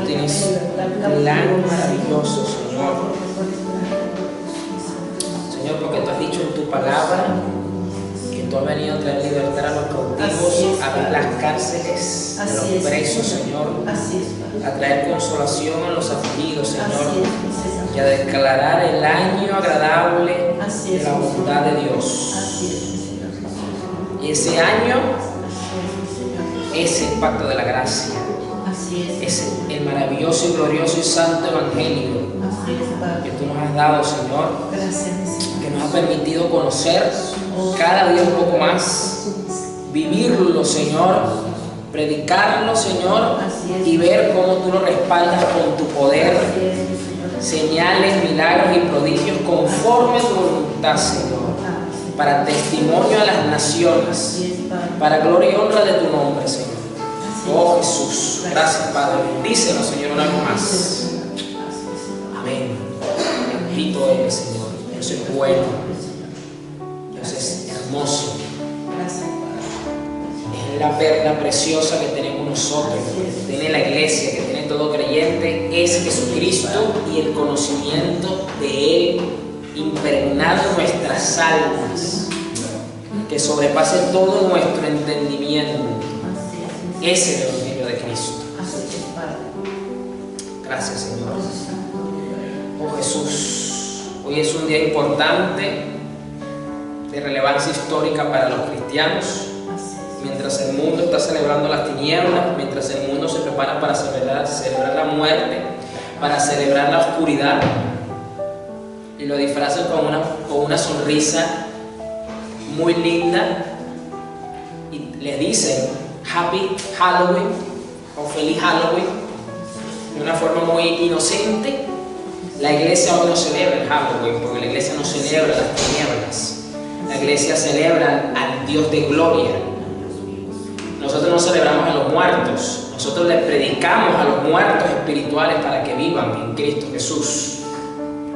tienes un plan maravilloso, Señor. Señor, porque tú has dicho en tu palabra que tú has venido a traer libertad a los cautivos, a abrir las cárceles a los presos, Señor, a traer consolación a los afligidos, Señor, y a declarar el año agradable de la bondad de Dios. Y ese año es el pacto de la gracia. Es el maravilloso y glorioso y santo evangelio que tú nos has dado, Señor, que nos ha permitido conocer cada día un poco más, vivirlo, Señor, predicarlo, Señor, y ver cómo tú lo respaldas con tu poder, señales, milagros y prodigios conforme a tu voluntad, Señor, para testimonio a las naciones, para gloria y honra de tu nombre, Señor. Oh Jesús, gracias, Padre. Bendícenos, Señor, una vez más. Amén. Bendito eres, Señor. Dios es bueno. Dios es hermoso. Es la perla preciosa que tenemos nosotros, que tiene la iglesia, que tiene todo creyente, es Jesucristo y el conocimiento de Él impregnado en nuestras almas, que sobrepase todo nuestro entendimiento. Ese es el evangelio de Cristo. Gracias, Señor. Oh Jesús, hoy es un día importante de relevancia histórica para los cristianos. Mientras el mundo está celebrando las tinieblas, mientras el mundo se prepara para celebrar la muerte, para celebrar la oscuridad, y lo disfrazan con una sonrisa muy linda, y les dicen Happy Halloween o Feliz Halloween de una forma muy inocente. La iglesia hoy no celebra el Halloween, porque la iglesia no celebra las tinieblas. La iglesia celebra al Dios de gloria. Nosotros no celebramos a los muertos, nosotros les predicamos a los muertos espirituales para que vivan en Cristo Jesús.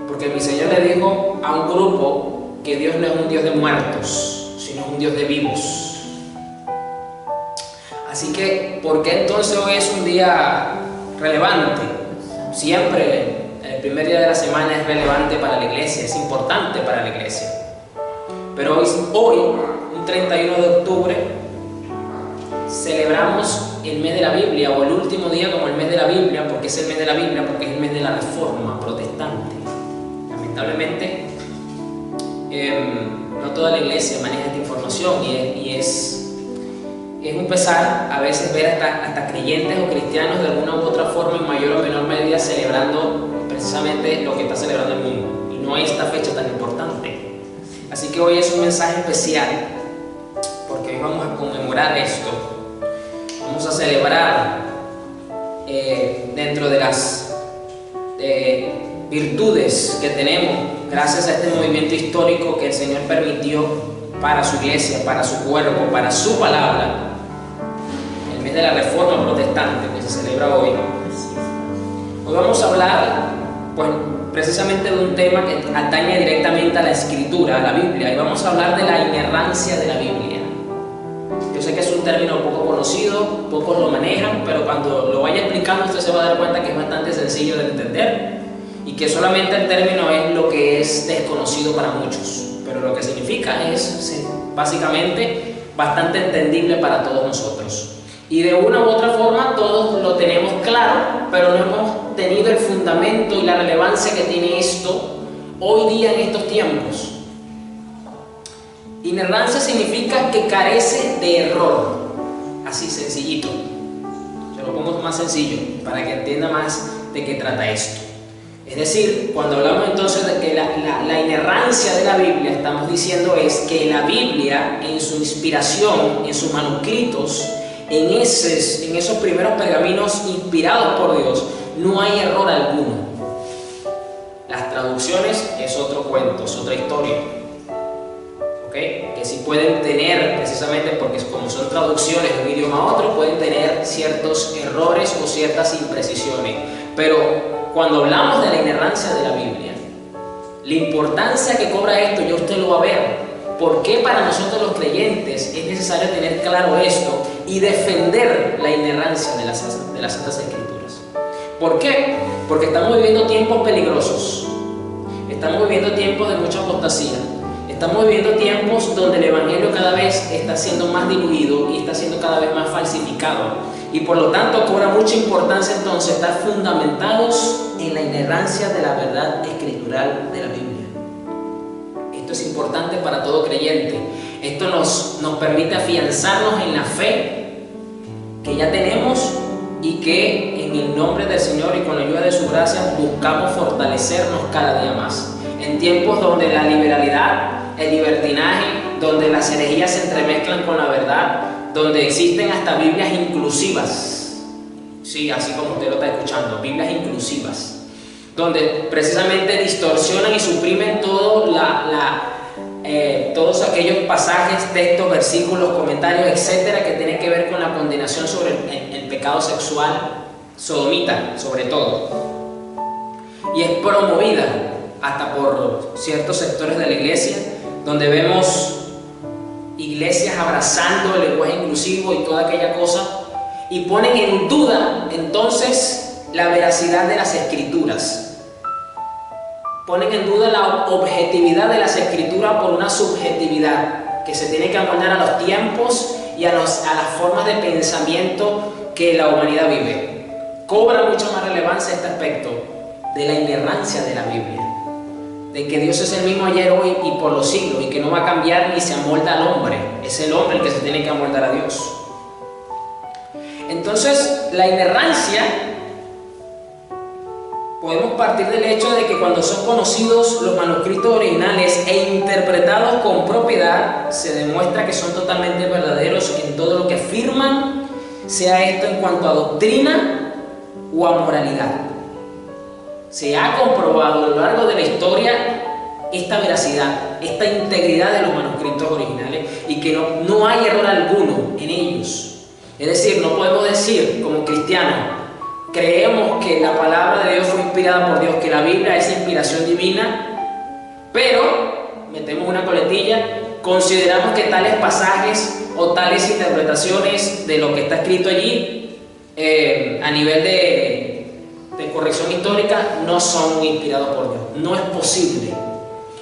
Porque mi Señor le dijo a un grupo que Dios no es un Dios de muertos, sino un Dios de vivos. Así que, ¿por qué entonces hoy es un día relevante? Siempre el primer día de la semana es relevante para la iglesia, es importante para la iglesia. Pero hoy, un 31 de octubre, celebramos el mes de la Biblia, o el último día como el mes de la Biblia. ¿Por qué es el mes de la Biblia? Porque es el mes de la Reforma protestante. Lamentablemente, no toda la iglesia maneja esta información, y es un pesar a veces ver hasta creyentes o cristianos de alguna u otra forma, en mayor o menor medida, celebrando precisamente lo que está celebrando el mundo, y no esta fecha tan importante. Así que hoy es un mensaje especial, porque hoy vamos a conmemorar esto. Vamos a celebrar dentro de las virtudes que tenemos gracias a este movimiento histórico que el Señor permitió para su iglesia, para su cuerpo, para su palabra, el mes de la Reforma protestante que se celebra hoy. Hoy vamos a hablar, pues, precisamente de un tema que atañe directamente a la Escritura, a la Biblia, y vamos a hablar de la inerrancia de la Biblia. Yo sé que es un término poco conocido, pocos lo manejan, pero cuando lo vaya explicando usted se va a dar cuenta que es bastante sencillo de entender, y que solamente el término es lo que es desconocido para muchos, pero lo que significa es básicamente bastante entendible para todos nosotros. Y de una u otra forma todos lo tenemos claro, pero no hemos tenido el fundamento y la relevancia que tiene esto hoy día en estos tiempos. Inerrancia significa que carece de error, así sencillito. Se lo pongo más sencillo para que entienda más de qué trata esto. Es decir, cuando hablamos entonces de que la inerrancia de la Biblia, estamos diciendo es que la Biblia, en su inspiración, en sus manuscritos, en esos primeros pergaminos inspirados por Dios, no hay error alguno. Las traducciones es otro cuento, es otra historia, ¿okay? Que sí pueden tener, precisamente porque como son traducciones de un idioma a otro, pueden tener ciertos errores o ciertas imprecisiones. Pero cuando hablamos de la inerrancia de la Biblia, la importancia que cobra esto, ya usted lo va a ver. ¿Por qué para nosotros los creyentes es necesario tener claro esto y defender la inerrancia de las Santas Escrituras? ¿Por qué? Porque estamos viviendo tiempos peligrosos. Estamos viviendo tiempos de mucha apostasía. Estamos viviendo tiempos donde el evangelio cada vez está siendo más diluido y está siendo cada vez más falsificado. Y por lo tanto cobra mucha importancia entonces estar fundamentados en la inerrancia de la verdad escritural de la Biblia. Esto es importante para todo creyente. Esto nos permite afianzarnos en la fe que ya tenemos y que en el nombre del Señor y con la ayuda de su gracia buscamos fortalecernos cada día más. En tiempos donde la liberalidad, el libertinaje, donde las herejías se entremezclan con la verdad, donde existen hasta Biblias inclusivas, sí, así como usted lo está escuchando, Biblias inclusivas, donde precisamente distorsionan y suprimen todos aquellos pasajes, textos, versículos, comentarios, etcétera, que tienen que ver con la condenación sobre el pecado sexual sodomita, sobre todo. Y es promovida hasta por ciertos sectores de la iglesia, donde vemos iglesias abrazando el lenguaje inclusivo y toda aquella cosa, y ponen en duda entonces la veracidad de las escrituras. Ponen en duda la objetividad de las escrituras por una subjetividad que se tiene que amoldar a los tiempos y a las formas de pensamiento que la humanidad vive. Cobra mucha más relevancia este aspecto de la inerrancia de la Biblia, de que Dios es el mismo ayer, hoy y por los siglos, y que no va a cambiar ni se amolda al hombre. Es el hombre el que se tiene que amoldar a Dios. Entonces, la inerrancia, podemos partir del hecho de que cuando son conocidos los manuscritos originales e interpretados con propiedad, se demuestra que son totalmente verdaderos en todo lo que afirman, sea esto en cuanto a doctrina o a moralidad. Se ha comprobado a lo largo de la historia esta veracidad, esta integridad de los manuscritos originales, y que no hay error alguno en ellos. Es decir, no podemos decir como cristianos, creemos que la palabra de Dios fue inspirada por Dios, que la Biblia es inspiración divina, pero metemos una coletilla, consideramos que tales pasajes o tales interpretaciones de lo que está escrito allí a nivel de corrección histórica no son inspirados por Dios. No es posible.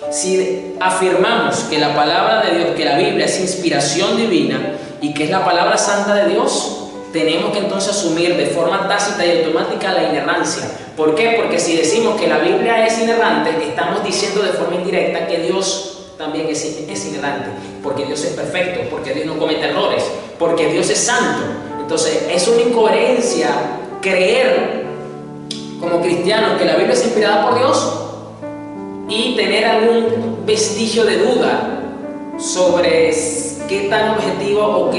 Si afirmamos que la palabra de Dios, que la Biblia es inspiración divina y que es la palabra santa de Dios, tenemos que entonces asumir de forma tácita y automática la inerrancia. ¿Por qué? Porque si decimos que la Biblia es inerrante, estamos diciendo de forma indirecta que Dios también es inerrante, porque Dios es perfecto, porque Dios no comete errores, porque Dios es santo. Entonces es una incoherencia creer como cristianos que la Biblia es inspirada por Dios y tener algún vestigio de duda sobre qué tan objetivo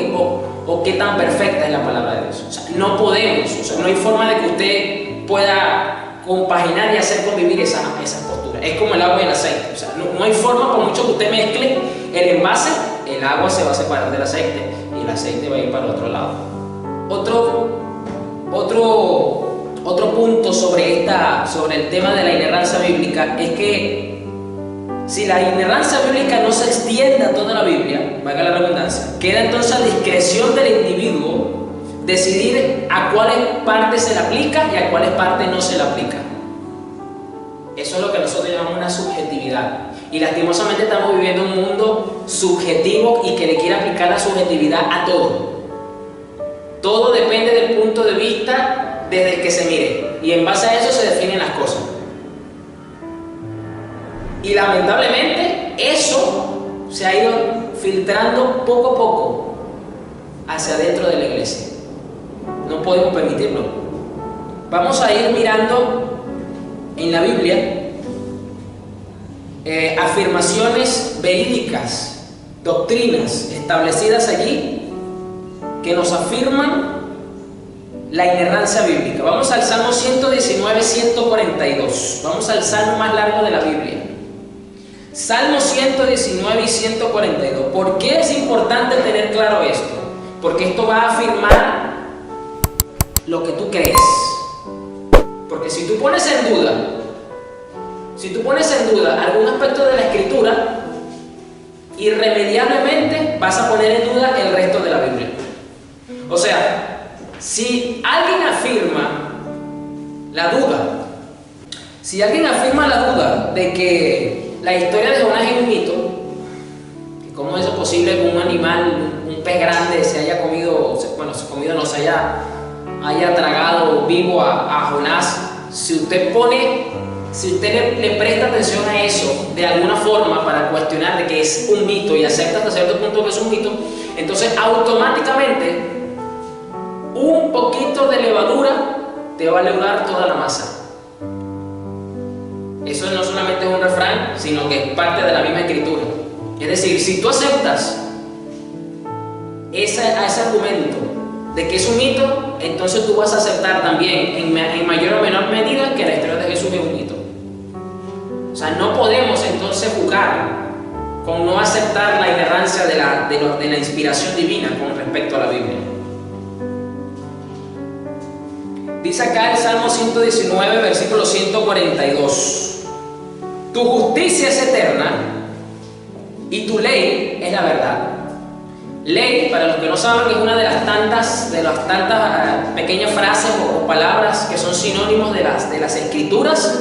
o qué tan perfecta es la palabra de Dios. O sea, no podemos, no hay forma de que usted pueda compaginar y hacer convivir esas posturas. Es como el agua y el aceite. O sea, no hay forma, por mucho que usted mezcle el envase, el agua se va a separar del aceite y el aceite va a ir para el otro lado. Otro punto sobre el tema de la inerrancia bíblica es que si la inerrancia bíblica no se extiende a toda la Biblia, valga la redundancia, queda entonces a discreción del individuo decidir a cuáles partes se le aplica y a cuáles partes no se le aplica. Eso es lo que nosotros llamamos una subjetividad. Y lastimosamente estamos viviendo un mundo subjetivo y que le quiere aplicar la subjetividad a todo. Todo depende del punto de vista desde el que se mire. Y en base a eso se definen las cosas. Y lamentablemente eso se ha ido filtrando poco a poco hacia adentro de la iglesia. No podemos permitirlo. Vamos a ir mirando en la Biblia afirmaciones verídicas, doctrinas establecidas allí que nos afirman la inerrancia bíblica. Vamos al Salmo 119, 142. Vamos al salmo más largo de la Biblia. Salmo 119 y 142. ¿Por qué es importante tener claro esto? Porque esto va a afirmar lo que tú crees. Porque si tú pones en duda algún aspecto de la Escritura, irremediablemente vas a poner en duda el resto de la Biblia. O sea, si alguien afirma La duda. Si alguien afirma la duda de que la historia de Jonás es un mito, ¿cómo es posible que un animal, un pez grande, se haya comido, haya tragado vivo a Jonás? Si usted le presta atención a eso de alguna forma para cuestionar de que es un mito y acepta hasta cierto punto que es un mito, entonces automáticamente un poquito de levadura te va a leudar toda la masa. Eso no solamente es un refrán, sino que es parte de la misma escritura. Es decir, si tú aceptas ese argumento de que es un mito, entonces tú vas a aceptar también en mayor o menor medida que la historia de Jesús es un mito. O sea, no podemos entonces jugar con no aceptar la inerrancia de la inspiración divina con respecto a la Biblia. Dice acá el Salmo 119, versículo 142. Tu justicia es eterna y tu ley es la verdad. Ley, para los que no saben, es una de las tantas pequeñas frases o palabras que son sinónimos de las escrituras,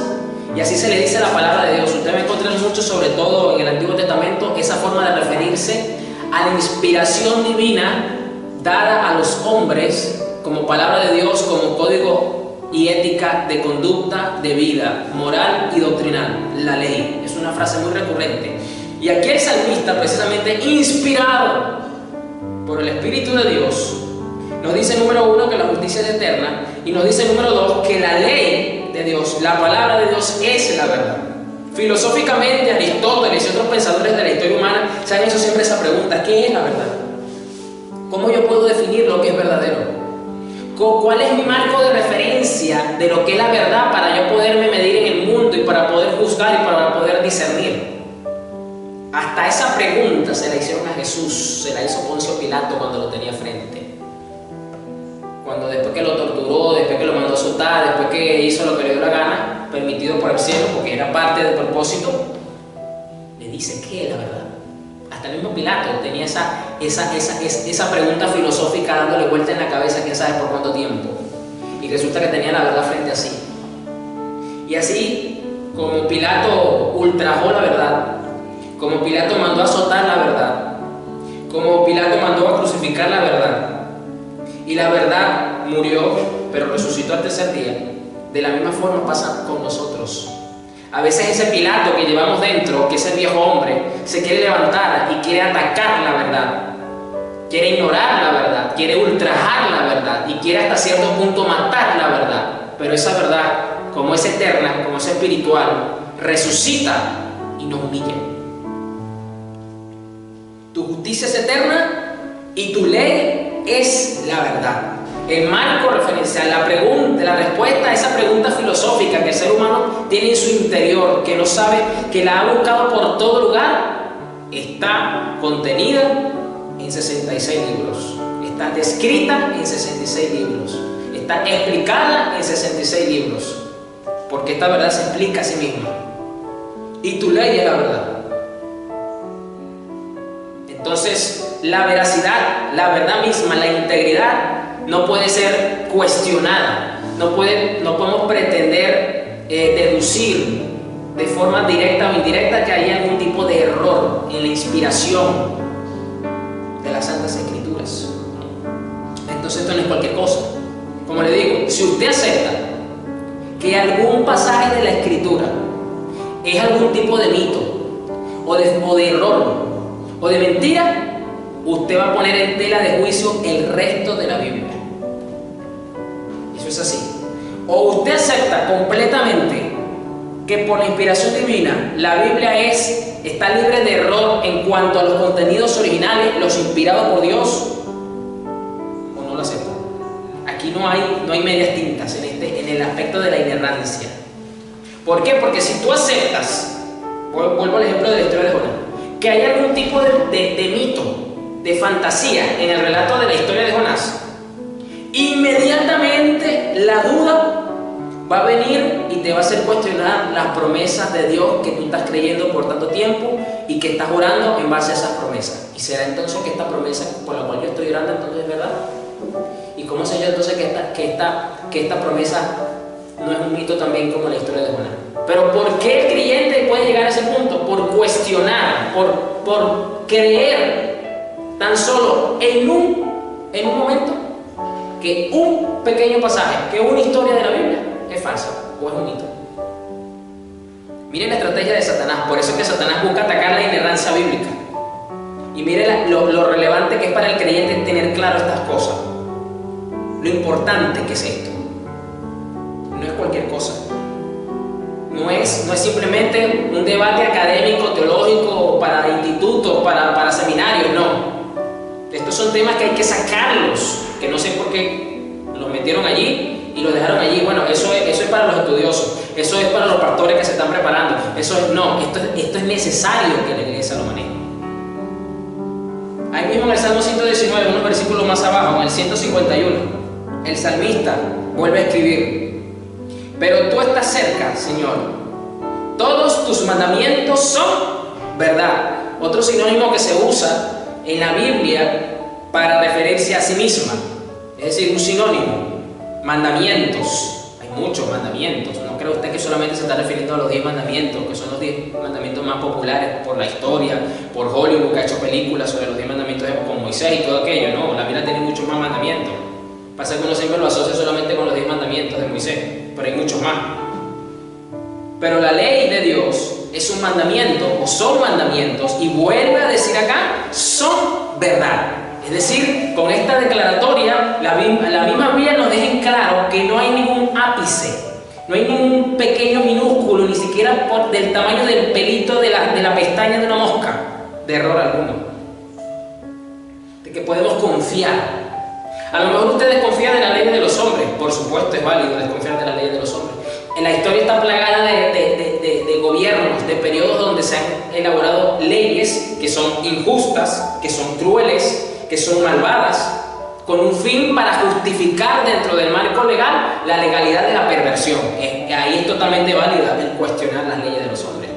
y así se le dice a la palabra de Dios. Usted va a encontrar mucho, sobre todo en el Antiguo Testamento, esa forma de referirse a la inspiración divina dada a los hombres como palabra de Dios, como código y ética de conducta, de vida, moral y doctrinal. La ley es una frase muy recurrente. Y aquí el salmista, precisamente inspirado por el Espíritu de Dios, nos dice, número 1, que la justicia es eterna, y nos dice, número 2, que la ley de Dios, la palabra de Dios, es la verdad. Filosóficamente, Aristóteles y otros pensadores de la historia humana se han hecho siempre esa pregunta: ¿qué es la verdad? ¿Cómo yo puedo definir lo que es verdadero? ¿Cuál es mi marco de referencia de lo que es la verdad para yo poderme medir en el mundo y para poder juzgar y para poder discernir? Hasta esa pregunta se la hicieron a Jesús, se la hizo Poncio Pilato cuando lo tenía frente. Cuando después que lo torturó, después que lo mandó a azotar, después que hizo lo que le dio la gana, permitido por el cielo, porque era parte del propósito, le dice: ¿qué es la verdad? Hasta el mismo Pilato tenía esa pregunta filosófica dándole vuelta en la cabeza quién sabe por cuánto tiempo. Y resulta que tenía la verdad frente a sí. Y así, como Pilato ultrajó la verdad, como Pilato mandó a azotar la verdad, como Pilato mandó a crucificar la verdad, y la verdad murió, pero resucitó al tercer día, de la misma forma pasa con nosotros. A veces ese Pilato que llevamos dentro, que ese viejo hombre, se quiere levantar y quiere atacar la verdad, quiere ignorar la verdad, quiere ultrajar la verdad y quiere hasta cierto punto matar la verdad. Pero esa verdad, como es eterna, como es espiritual, resucita y nos humilla. Tu justicia es eterna y tu ley es la verdad. El marco referencial, la respuesta a esa pregunta filosófica que el ser humano tiene en su interior, que no sabe, que la ha buscado por todo lugar, está contenida en 66 libros. Está descrita en 66 libros. Está explicada en 66 libros. Porque esta verdad se explica a sí misma. Y tu ley es la verdad. Entonces, la veracidad, la verdad misma, la integridad, no puede ser cuestionada. No podemos pretender deducir de forma directa o indirecta que haya algún tipo de error en la inspiración de las Santas Escrituras. Entonces esto no es cualquier cosa. Como le digo, si usted acepta que algún pasaje de la Escritura es algún tipo de mito o de error o de mentira, usted va a poner en tela de juicio el resto de la Biblia. Eso es así. O usted acepta completamente que por la inspiración divina la Biblia está libre de error en cuanto a los contenidos originales, los inspirados por Dios, o no lo acepta. Aquí no hay medias tintas en el aspecto de la inerrancia. ¿Por qué? Porque si tú aceptas, vuelvo al ejemplo de la historia de Jonás, que hay algún tipo de mito, de fantasía en el relato de la historia de Jonás, inmediatamente la duda va a venir y te va a hacer cuestionar las promesas de Dios que tú estás creyendo por tanto tiempo y que estás orando en base a esas promesas. ¿Y será entonces que esta promesa por la cual yo estoy orando entonces es verdad? ¿Y cómo sé yo entonces que esta promesa no es un mito también como la historia de Jonás. Pero ¿por qué el creyente puede llegar a ese punto? Por cuestionar, por creer tan solo en un momento que un pequeño pasaje, que una historia de la Biblia es falsa o es un mito. Miren la estrategia de Satanás. Por eso es que Satanás busca atacar la inerrancia bíblica. Y miren lo relevante que es para el creyente tener claro estas cosas. Lo importante que es esto. No es cualquier cosa. No es simplemente un debate académico, teológico, para institutos, para seminarios, no. Estos son temas que hay que sacarlos, que no sé por qué los metieron allí y los dejaron allí. Bueno, eso es para los estudiosos, eso es para los pastores que se están preparando. Esto es necesario que la iglesia lo maneje. Ahí mismo en el Salmo 119, unos versículos más abajo, en el 151, el salmista vuelve a escribir: pero tú estás cerca, Señor, todos tus mandamientos son verdad. Otro sinónimo que se usa en la Biblia para referirse a sí misma, es decir, un sinónimo, mandamientos. Hay muchos mandamientos. No cree usted que solamente se está refiriendo a los 10 mandamientos, que son los 10 mandamientos más populares por la historia, por Hollywood, que ha hecho películas sobre los 10 mandamientos con Moisés y todo aquello. No, la Biblia tiene muchos más mandamientos. Pasa que uno siempre lo asocia solamente con los 10 mandamientos de Moisés, pero hay muchos más. Pero la ley de Dios es un mandamiento, o son mandamientos, y vuelve a decir acá, son verdad. Es decir, con esta declaratoria, la misma Biblia nos deja en claro que no hay ningún ápice, no hay ningún pequeño minúsculo, ni siquiera del tamaño del pelito de la pestaña de una mosca, de error alguno. De que podemos confiar. A lo mejor usted desconfía de la ley de los hombres, por supuesto es válido desconfiar de la ley de los hombres. En la historia está plagada de gobiernos, de periodos donde se han elaborado leyes que son injustas, que son crueles, que son malvadas, con un fin para justificar dentro del marco legal la legalidad de la perversión. Ahí es totalmente válida el cuestionar las leyes de los hombres.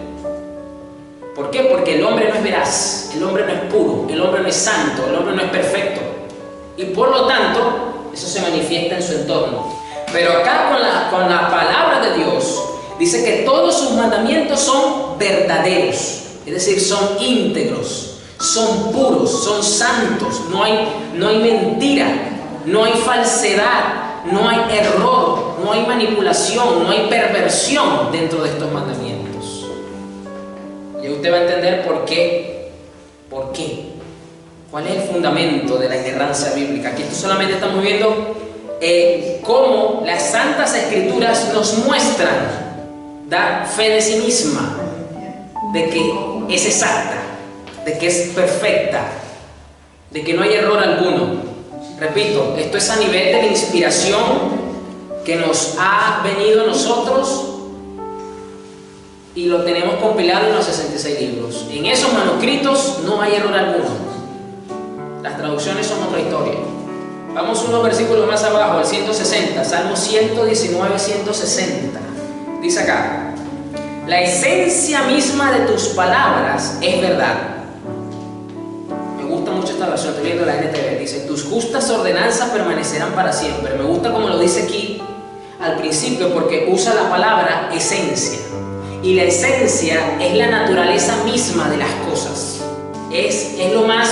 ¿Por qué? Porque el hombre no es veraz, el hombre no es puro, el hombre no es santo, el hombre no es perfecto. Y por lo tanto, eso se manifiesta en su entorno. Pero acá con la palabra de Dios, dice que todos sus mandamientos son verdaderos, es decir, son íntegros, son puros, son santos, no hay mentira, no hay falsedad, no hay error, no hay manipulación, no hay perversión dentro de estos mandamientos. Y usted va a entender por qué. ¿Por qué? ¿Cuál es el fundamento de la inerrancia bíblica? Aquí solamente estamos viendo cómo las Santas Escrituras nos muestran, da fe de sí misma, de que es exacta, de que es perfecta, de que no hay error alguno. Repito, esto es a nivel de la inspiración que nos ha venido a nosotros y lo tenemos compilado en los 66 libros. En esos manuscritos no hay error alguno. Las traducciones son otra historia. Vamos unos versículos más abajo, el 160, Salmo 119, 160. Dice acá: la esencia misma de tus palabras es verdad. Me gusta mucho esta versión, estoy leyendo la NTV. Dice: tus justas ordenanzas permanecerán para siempre. Me gusta como lo dice aquí al principio, porque usa la palabra esencia. Y la esencia es la naturaleza misma de las cosas. Es lo más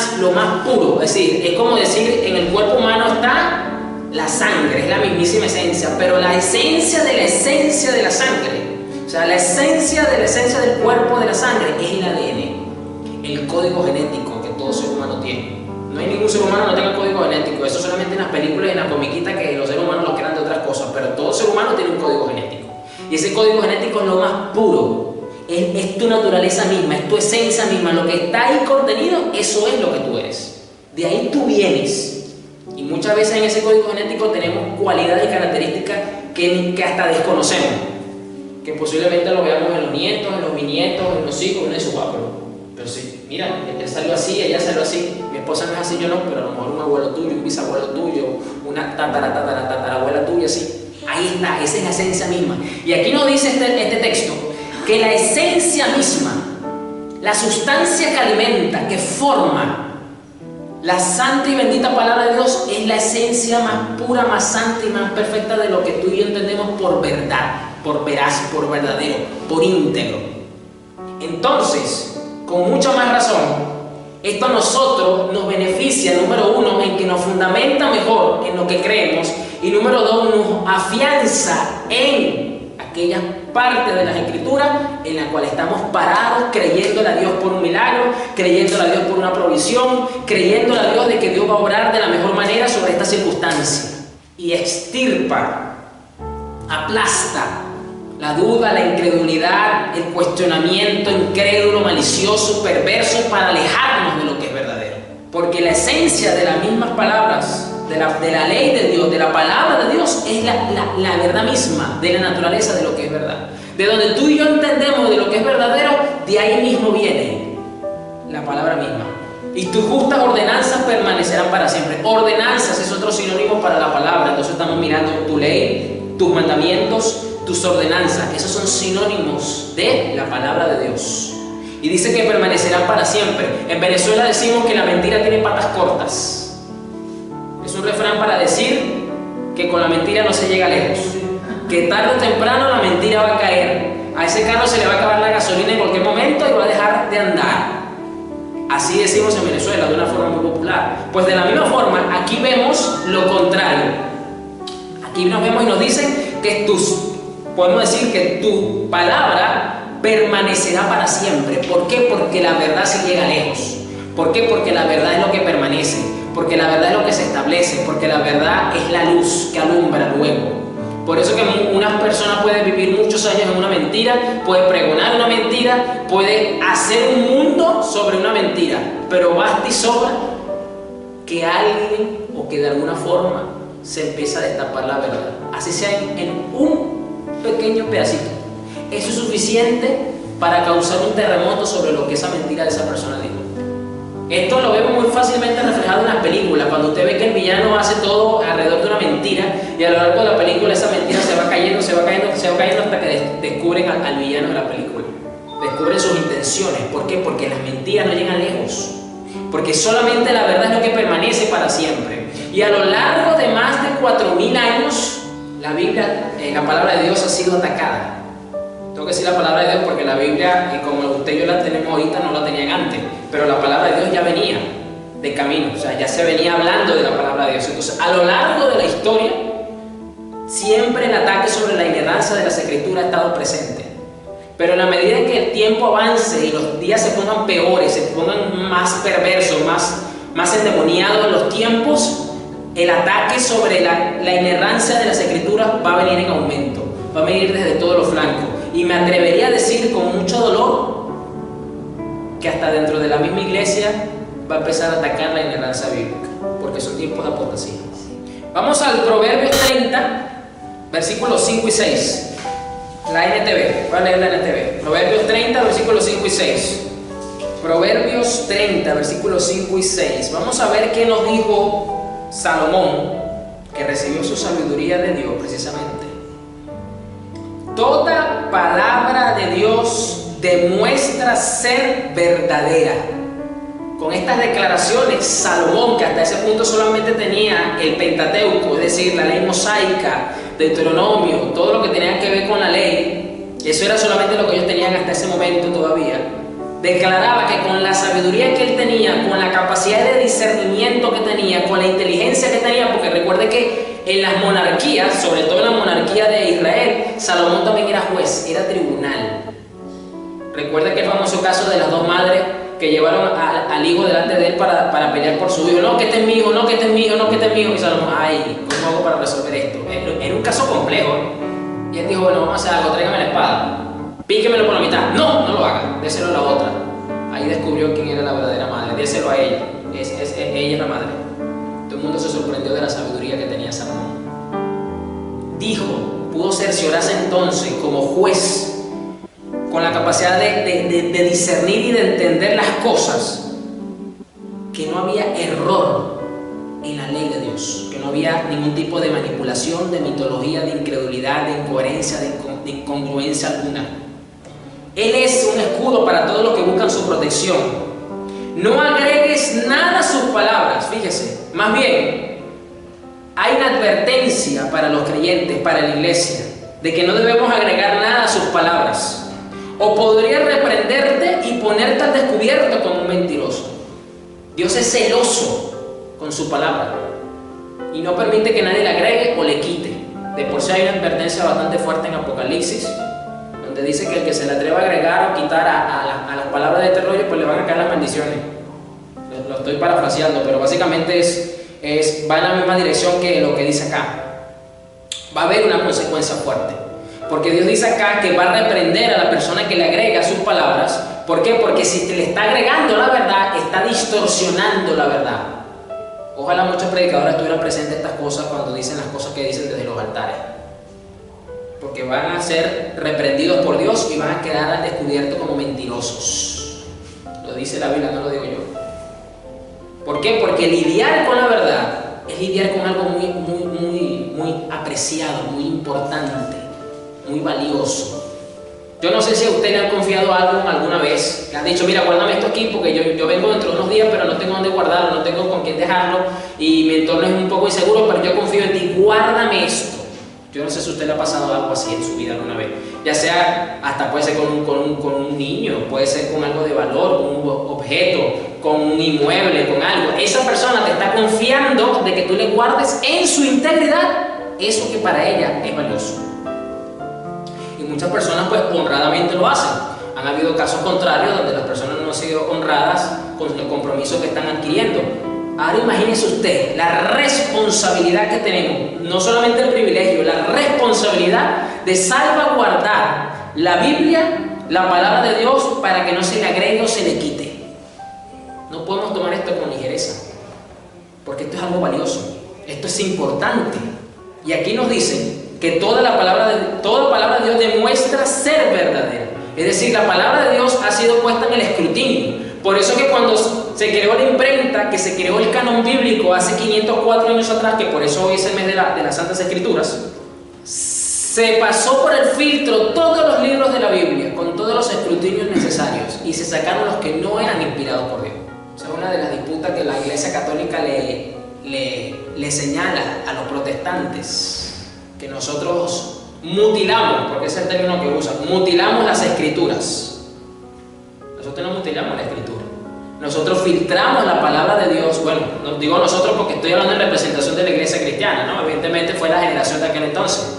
puro, es decir, es como decir, en el cuerpo humano está la sangre, es la mismísima esencia, pero la esencia de la sangre, o sea, la esencia de la esencia del cuerpo de la sangre es el ADN, el código genético que todo ser humano tiene. No hay ningún ser humano que no tenga código genético, eso solamente en las películas y en las comiquitas que los seres humanos lo crean de otras cosas, pero todo ser humano tiene un código genético, y ese código genético es lo más puro. Es tu naturaleza misma, es tu esencia misma, lo que está ahí contenido, eso es lo que tú eres. De ahí tú vienes. Y muchas veces en ese código genético tenemos cualidades y características que hasta desconocemos. Que posiblemente lo veamos en los nietos, en los bisnietos, en los hijos, en su papá. Pero sí, mira, él salió así, ella salió así. Mi esposa no es así, yo no, pero a lo mejor un abuelo tuyo, un bisabuelo tuyo, una tatarabuela tuya, sí. Ahí está, esa es la esencia misma. Y aquí nos dice este texto que la esencia misma, la sustancia que alimenta, que forma La santa y bendita palabra de Dios es la esencia más pura, más santa y más perfecta de lo que tú y yo entendemos por verdad, por veraz, por verdadero, por íntegro. Entonces, con mucha más razón, esto a nosotros nos beneficia, número uno, en que nos fundamenta mejor en lo que creemos, y número dos, nos afianza en aquellas partes de las Escrituras en la cual estamos parados, creyéndole a Dios por un milagro, creyéndole a Dios por una provisión, creyéndole a Dios de que Dios va a obrar de la mejor manera sobre esta circunstancia. Y extirpa, aplasta la duda, la incredulidad, el cuestionamiento incrédulo, malicioso, perverso, para alejarnos de lo que es verdadero. Porque la esencia de las mismas palabras, de la ley de Dios, de la palabra de Dios, es la verdad misma, de la naturaleza de lo que es verdad. De donde tú y yo entendemos de lo que es verdadero, de ahí mismo viene la palabra misma. Y tus justas ordenanzas permanecerán para siempre. Ordenanzas es otro sinónimo para la palabra. Entonces estamos mirando tu ley, tus mandamientos, tus ordenanzas. Esos son sinónimos de la palabra de Dios. Y dice que permanecerán para siempre. En Venezuela decimos que la mentira tiene patas cortas. Es un refrán para decir que con la mentira no se llega lejos. Que tarde o temprano la mentira va a caer. A ese carro se le va a acabar la gasolina en cualquier momento y va a dejar de andar. Así decimos en Venezuela, de una forma muy popular. Pues de la misma forma, aquí vemos lo contrario. Aquí nos vemos y nos dicen que podemos decir que tu palabra permanecerá para siempre. ¿Por qué? Porque la verdad se llega lejos. ¿Por qué? Porque la verdad es lo que permanece. Porque la verdad es lo que se establece. Porque la verdad es la luz que alumbra luego. Por eso que una persona puede vivir muchos años en una mentira, puede pregonar una mentira, puede hacer un mundo sobre una mentira, pero basta y sobra que alguien o que de alguna forma se empieza a destapar la verdad, así sea en un pequeño pedacito. Eso es suficiente para causar un terremoto sobre lo que esa mentira de esa persona dijo. Esto lo vemos muy fácilmente reflejado en las películas, cuando usted ve que el villano hace todo alrededor de una mentira y a lo largo de la película esa mentira se va cayendo hasta que descubren al villano de la película. Descubren sus intenciones. ¿Por qué? Porque las mentiras no llegan lejos. Porque solamente la verdad es lo que permanece para siempre. Y a lo largo de más de 4000 años, la Biblia, la palabra de Dios ha sido atacada. Tengo que decir la palabra de Dios porque la Biblia, como usted y yo la tenemos ahorita, no la tenían antes. Pero la palabra de Dios ya venía de camino, o sea, ya se venía hablando de la palabra de Dios. Entonces, a lo largo de la historia, siempre el ataque sobre la inerrancia de las Escrituras ha estado presente. Pero en la medida en que el tiempo avance y los días se pongan peores, se pongan más perversos, más endemoniados en los tiempos, el ataque sobre la inerrancia de las Escrituras va a venir en aumento, va a venir desde todos los flancos. Y me atrevería a decir con mucho dolor que hasta dentro de la misma iglesia va a empezar a atacar la inerrancia bíblica, porque son tiempos de apostasía. Vamos al Proverbios 30, versículos 5 y 6. La NTV, voy a leer la NTV. Proverbios 30, versículos 5 y 6. Proverbios 30, versículos 5 y 6. Vamos a ver qué nos dijo Salomón, que recibió su sabiduría de Dios precisamente. Toda palabra de Dios demuestra ser verdadera. Con estas declaraciones, Salomón, que hasta ese punto solamente tenía el Pentateuco, es decir, la ley mosaica, Deuteronomio, todo lo que tenía que ver con la ley, eso era solamente lo que ellos tenían hasta ese momento todavía, declaraba que con la sabiduría que él tenía, con la capacidad de discernimiento que tenía, con la inteligencia que tenía, porque recuerde que en las monarquías, sobre todo en la monarquía de Israel, Salomón también era juez, era tribunal. Recuerda que el famoso caso de las dos madres que llevaron al hijo delante de él para pelear por su hijo. No, que este es mi hijo, no, que este es mi hijo, no, que este es mi hijo. Y Salomón, ay, ¿cómo hago para resolver esto? Era un caso complejo. Y él dijo, bueno, vamos a hacer algo, tráigame la espada, píquemelo por la mitad. No, no lo haga, déselo a la otra. Ahí descubrió quién era la verdadera madre, déselo a ella. Ella es la madre. Todo el mundo se sorprendió de la sabiduría que tenía Salomón. Dijo, pudo cerciorarse entonces como juez, con la capacidad de discernir y de entender las cosas, que no había error en la ley de Dios, que no había ningún tipo de manipulación, de mitología, de incredulidad, de incoherencia, de incongruencia alguna. Él es un escudo para todos los que buscan su protección. No agregues nada a sus palabras, fíjese. Más bien, hay una advertencia para los creyentes, para la iglesia, de que no debemos agregar nada a sus palabras. O podría reprenderte y ponerte al descubierto como un mentiroso. Dios es celoso con su palabra y no permite que nadie le agregue o le quite. De por sí hay una advertencia bastante fuerte en Apocalipsis, donde dice que el que se le atreva a agregar o quitar a las palabras de este rollo, pues le van a caer las maldiciones. Lo estoy parafraseando, pero básicamente va en la misma dirección que lo que dice acá. Va a haber una consecuencia fuerte, porque Dios dice acá que va a reprender a la persona que le agrega sus palabras. ¿Por qué? Porque si te le está agregando la verdad, está distorsionando la verdad. Ojalá muchos predicadores estuvieran presentes estas cosas cuando dicen las cosas que dicen desde los altares, porque van a ser reprendidos por Dios y van a quedar al descubierto como mentirosos. Lo dice la Biblia, no lo digo yo. ¿Por qué? Porque lidiar con la verdad es lidiar con algo muy apreciado, muy importante, muy valioso. Yo no sé si a usted le han confiado algo alguna vez. Le han dicho, mira, guárdame esto aquí porque yo vengo dentro de unos días, pero no tengo dónde guardarlo, no tengo con quién dejarlo y mi entorno es un poco inseguro, pero yo confío en ti, guárdame esto. Yo no sé si a usted le ha pasado algo así en su vida alguna vez. Ya sea, hasta puede ser con un niño, puede ser con algo de valor, con un objeto, con un inmueble, con algo. Esa persona te está confiando de que tú le guardes en su integridad eso que para ella es valioso. Y muchas personas pues honradamente lo hacen. Han habido casos contrarios donde las personas no han sido honradas con el compromiso que están adquiriendo. Ahora imagínese usted la responsabilidad que tenemos, no solamente el privilegio, la responsabilidad de salvaguardar la Biblia, la palabra de Dios, para que no se le agregue o se le quite. No podemos tomar esto con ligereza, porque esto es algo valioso, esto es importante. Y aquí nos dice que toda palabra de Dios demuestra ser verdadera. Es decir, la palabra de Dios ha sido puesta en el escrutinio. Por eso que cuando se creó la imprenta, que se creó el canon bíblico hace 504 años atrás, que por eso hoy es el mes de las Santas Escrituras, se pasó por el filtro todos los libros de la Biblia, con todos los escrutinios necesarios, y se sacaron los que no eran inspirados por Dios. O sea, una de las disputas que la Iglesia Católica le señala a los protestantes, que nosotros mutilamos, porque ese es el término que usan, mutilamos las Escrituras. Nosotros no mutilamos la Escritura. Nosotros filtramos la palabra de Dios. Bueno, no digo nosotros porque estoy hablando en representación de la iglesia cristiana, ¿no? Evidentemente fue la generación de aquel entonces.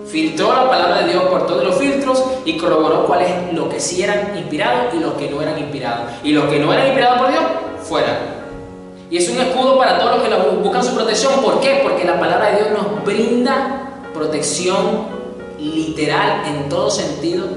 Filtró la palabra de Dios por todos los filtros y corroboró cuál es lo que sí eran inspirados y los que no eran inspirados. Y los que no eran inspirados por Dios, fuera. Y es un escudo para todos los que buscan su protección. ¿Por qué? Porque la palabra de Dios nos brinda protección literal en todo sentido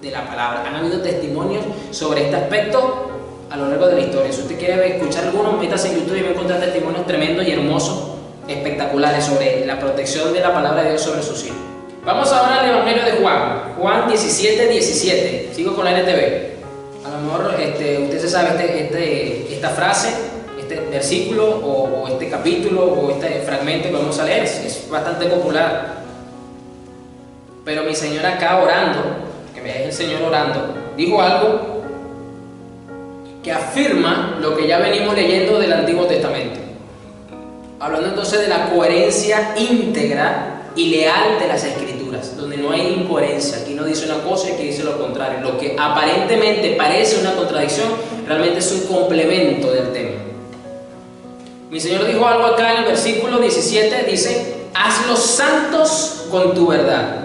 de la palabra. Han habido testimonios sobre este aspecto a lo largo de la historia. Si usted quiere escuchar algunos, métase en YouTube y va a encontrar testimonios tremendos y hermosos, espectaculares, sobre la protección de la palabra de Dios sobre sus hijos. Vamos ahora al Evangelio de Juan, Juan 17:17. Sigo con la NTV. A lo mejor usted se sabe esta frase, este versículo o este capítulo o este fragmento que vamos a leer. Es bastante popular. Pero mi Señor acá orando, que veáis el Señor orando, dijo algo que afirma lo que ya venimos leyendo del Antiguo Testamento. Hablando entonces de la coherencia íntegra y leal de las Escrituras, donde no hay incoherencia. Aquí no dice una cosa y aquí dice lo contrario. Lo que aparentemente parece una contradicción, realmente es un complemento del tema. Mi Señor dijo algo acá en el versículo 17, dice: hazlos santos con tu verdad.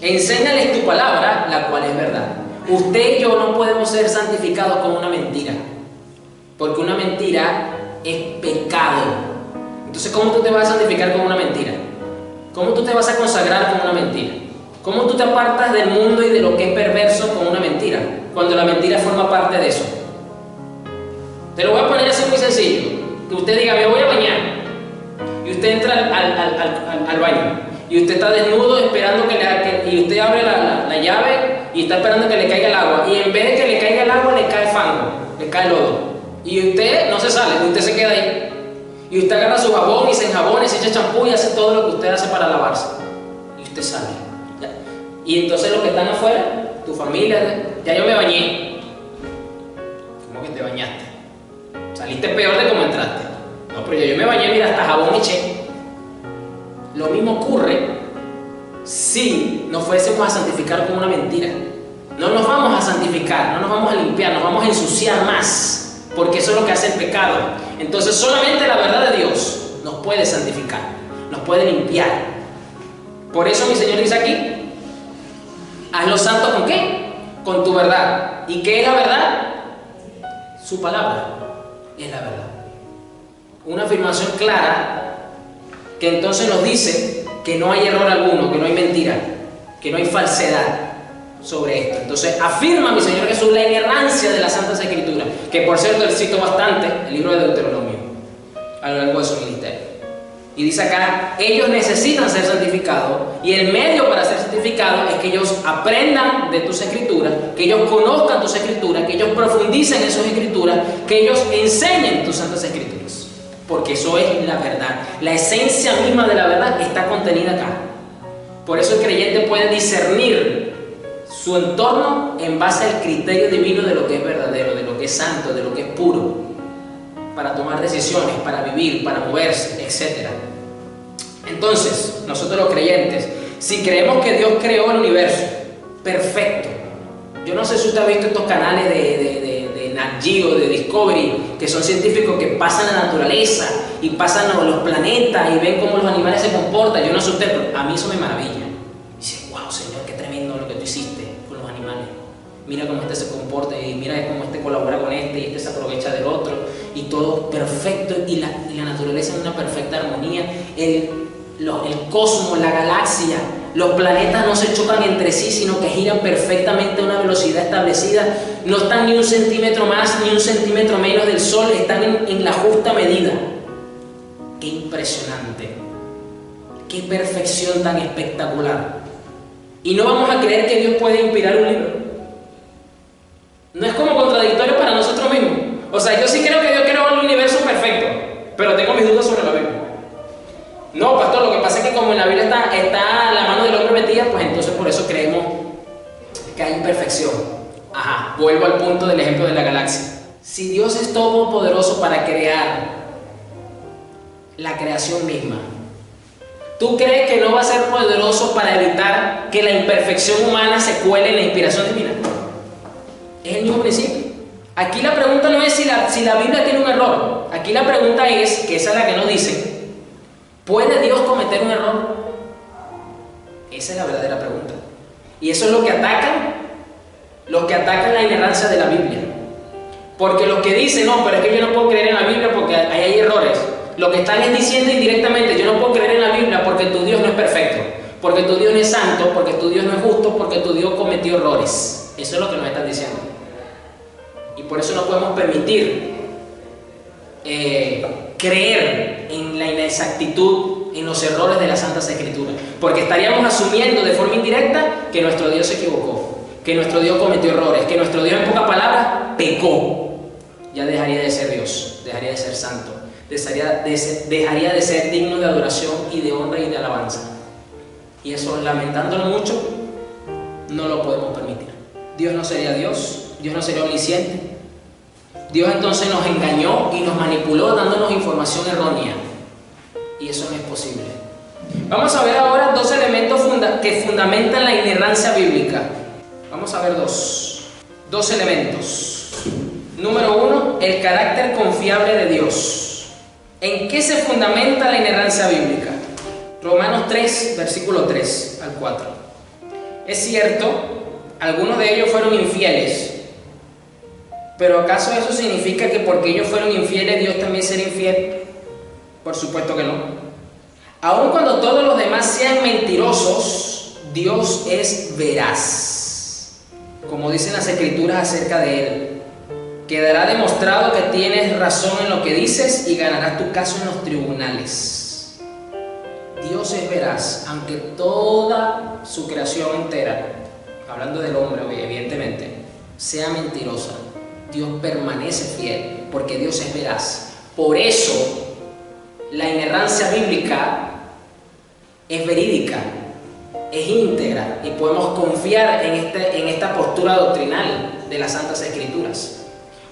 Enséñales tu palabra, la cual es verdad. Usted y yo no podemos ser santificados con una mentira, porque una mentira es pecado. Entonces, ¿cómo tú te vas a santificar con una mentira? ¿Cómo tú te vas a consagrar con una mentira? ¿Cómo tú te apartas del mundo y de lo que es perverso con una mentira, cuando la mentira forma parte de eso? Te lo voy a poner así muy sencillo. Que usted diga: me voy a bañar, y usted entra al baño, y usted está desnudo esperando y usted abre la llave y está esperando que le caiga el agua, y en vez de que le caiga el agua le cae fango, le cae lodo, y usted no se sale, usted se queda ahí, y usted agarra su jabón y se enjabona y se echa champú y hace todo lo que usted hace para lavarse, y usted sale. Y entonces los que están afuera, tu familia: ya yo me bañé. ¿Cómo que te bañaste. Saliste peor de como entraste. No, pero yo me bañé, mira, hasta jabón eché. Lo mismo ocurre si nos fuésemos a santificar con una mentira. No nos vamos a santificar, no nos vamos a limpiar, nos vamos a ensuciar más, porque eso es lo que hace el pecado. Entonces solamente la verdad de Dios nos puede santificar, nos puede limpiar. Por eso mi Señor dice aquí, hazlo santo ¿con qué? Con tu verdad. ¿Y qué es la verdad? Su palabra es la verdad. Una afirmación clara que entonces nos dice que no hay error alguno, que no hay mentira, que no hay falsedad sobre esto. Entonces afirma mi Señor Jesús la inerrancia de las Santas Escrituras, que por cierto él citó bastante el libro de Deuteronomio a lo largo de su ministerio. Y dice acá, ellos necesitan ser santificados, y el medio para ser santificados es que ellos aprendan de tus escrituras, que ellos conozcan tus escrituras, que ellos profundicen en sus escrituras, que ellos enseñen tus santas escrituras, porque eso es la verdad. La esencia misma de la verdad está contenida acá. Por eso el creyente puede discernir su entorno en base al criterio divino de lo que es verdadero, de lo que es santo, de lo que es puro, para tomar decisiones, para vivir, para moverse, etc. Entonces, nosotros los creyentes, si creemos que Dios creó el universo perfecto, yo no sé si usted ha visto estos canales de Nat Geo, de Discovery, que son científicos que pasan la naturaleza y pasan los planetas y ven cómo los animales se comportan. Yo no sé usted, pero a mí eso me maravilla. Dice, wow, Señor, qué tremendo lo que tú hiciste con los animales. Mira cómo este se comporta y mira cómo este colabora con este y este se aprovecha del otro y todo perfecto, y la naturaleza en una perfecta armonía, el cosmos, la galaxia, los planetas no se chocan entre sí, sino que giran perfectamente a una velocidad establecida, no están ni un centímetro más ni un centímetro menos del Sol, están en la justa medida. ¡Qué impresionante! ¡Qué perfección tan espectacular! Y no vamos a creer que Dios puede inspirar un libro. No es como contradictorio para nosotros mismos. O sea, yo sí creo que Dios creó el universo perfecto, pero tengo mis dudas sobre la Biblia. No, pastor, lo que pasa es que como en la Biblia está la mano del hombre metida, pues entonces por eso creemos que hay imperfección. Ajá, vuelvo al punto del ejemplo de la galaxia. Si Dios es todopoderoso para crear la creación misma, ¿tú crees que no va a ser poderoso para evitar que la imperfección humana se cuele en la inspiración divina? Es el mismo principio. Aquí la pregunta no es si la Biblia tiene un error. Aquí la pregunta es, que esa es la que nos dice, ¿puede Dios cometer un error? Esa es la verdadera pregunta. Y eso es lo que atacan la inerrancia de la Biblia. Porque los que dicen, no, pero es que yo no puedo creer en la Biblia porque ahí hay errores, lo que están es diciendo indirectamente, yo no puedo creer en la Biblia porque tu Dios no es perfecto, porque tu Dios no es santo, porque tu Dios no es justo, porque tu Dios cometió errores. Eso es lo que nos están diciendo. Y por eso no podemos permitir creer en la inexactitud, en los errores de las Santas Escrituras, porque estaríamos asumiendo de forma indirecta que nuestro Dios se equivocó, que nuestro Dios cometió errores, que nuestro Dios, en pocas palabras, pecó. Ya dejaría de ser Dios, dejaría de ser santo, dejaría de ser digno de adoración y de honra y de alabanza. Y eso, lamentándolo mucho, no lo podemos permitir. Dios no sería Dios, Dios no sería omnisciente. Dios entonces nos engañó y nos manipuló dándonos información errónea. Y eso no es posible. Vamos a ver ahora dos elementos que fundamentan la inerrancia bíblica. Vamos a ver dos elementos. Número uno, el carácter confiable de Dios. ¿En qué se fundamenta la inerrancia bíblica? Romanos 3, versículo 3 al 4. Es cierto, algunos de ellos fueron infieles, pero ¿acaso eso significa que porque ellos fueron infieles, Dios también será infiel? Por supuesto que no. Aun cuando todos los demás sean mentirosos, Dios es veraz. Como dicen las Escrituras acerca de Él, quedará demostrado que tienes razón en lo que dices y ganarás tu caso en los tribunales. Dios es veraz, aunque toda su creación entera, hablando del hombre evidentemente, sea mentirosa, Dios permanece fiel, porque Dios es veraz. Por eso la inerrancia bíblica es verídica, es íntegra, y podemos confiar en esta postura doctrinal de las Santas Escrituras.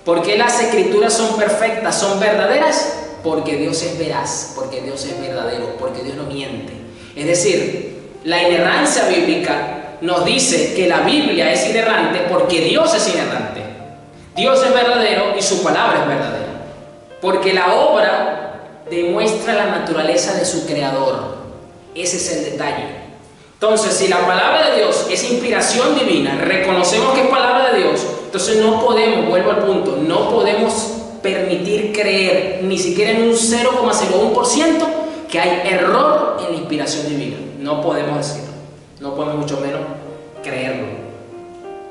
¿Por qué las escrituras son perfectas, son verdaderas? Porque Dios es veraz, porque Dios es verdadero, porque Dios no miente. Es decir, la inerrancia bíblica nos dice que la Biblia es inerrante porque Dios es inerrante. Dios es verdadero y su palabra es verdadera. Porque la obra demuestra la naturaleza de su creador. Ese es el detalle. Entonces, si la palabra de Dios es inspiración divina, reconocemos que es palabra de Dios, entonces no podemos, vuelvo al punto, no podemos permitir creer ni siquiera en un 0,01% que hay error en la inspiración divina. No podemos decirlo, no podemos mucho menos creerlo.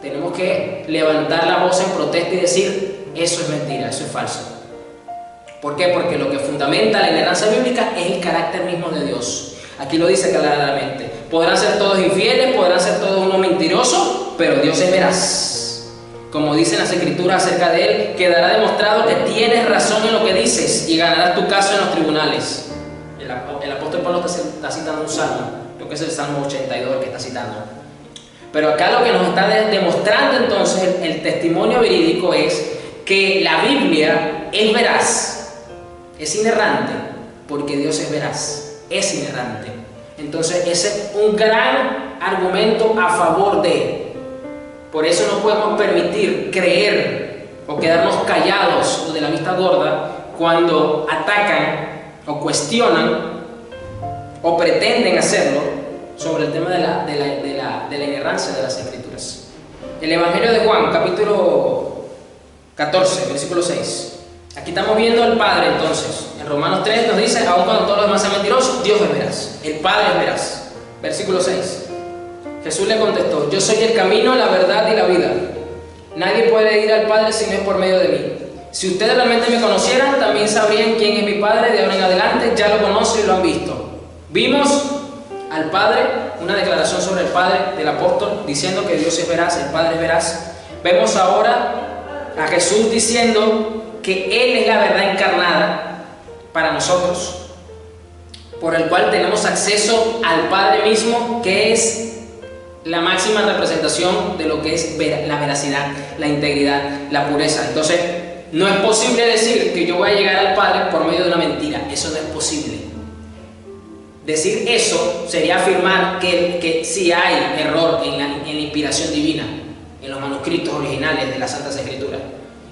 Tenemos que levantar la voz en protesta y decir, eso es mentira, eso es falso. ¿Por qué? Porque lo que fundamenta la inerrancia bíblica es el carácter mismo de Dios. Aquí lo dice claramente. Podrán ser todos infieles, podrán ser todos unos mentirosos, pero Dios es veraz. Como dicen las escrituras acerca de Él, quedará demostrado que tienes razón en lo que dices y ganarás tu caso en los tribunales. El apóstol Pablo está citando un salmo, creo que es el Salmo 82 el que está citando. Pero acá lo que nos está demostrando entonces el testimonio verídico es que la Biblia es veraz, es inerrante, porque Dios es veraz, es inerrante. Entonces ese es un gran argumento a favor de. Por eso no podemos permitir creer o quedarnos callados o de la vista gorda cuando atacan o cuestionan o pretenden hacerlo sobre el tema de la inerrancia de las Escrituras. El Evangelio de Juan, capítulo 14, versículo 6. Aquí estamos viendo al Padre entonces. En Romanos 3 nos dice, aun cuando todos los demás sean mentirosos, Dios es veraz. El Padre es veraz. Versículo 6. Jesús le contestó, yo soy el camino, la verdad y la vida. Nadie puede ir al Padre si no es por medio de mí. Si ustedes realmente me conocieran, también sabrían quién es mi Padre de ahora en adelante. Ya lo conocen y lo han visto. Vimos al Padre, una declaración sobre el Padre del apóstol, diciendo que Dios es veraz, el Padre es veraz. Vemos ahora a Jesús diciendo que Él es la verdad encarnada para nosotros, por el cual tenemos acceso al Padre mismo, que es la máxima representación de lo que es la veracidad, la integridad, la pureza. Entonces, no es posible decir que yo voy a llegar al Padre por medio de una mentira. Eso no es posible. Decir eso sería afirmar que sí hay error en la inspiración divina, en los manuscritos originales de las Santas Escrituras,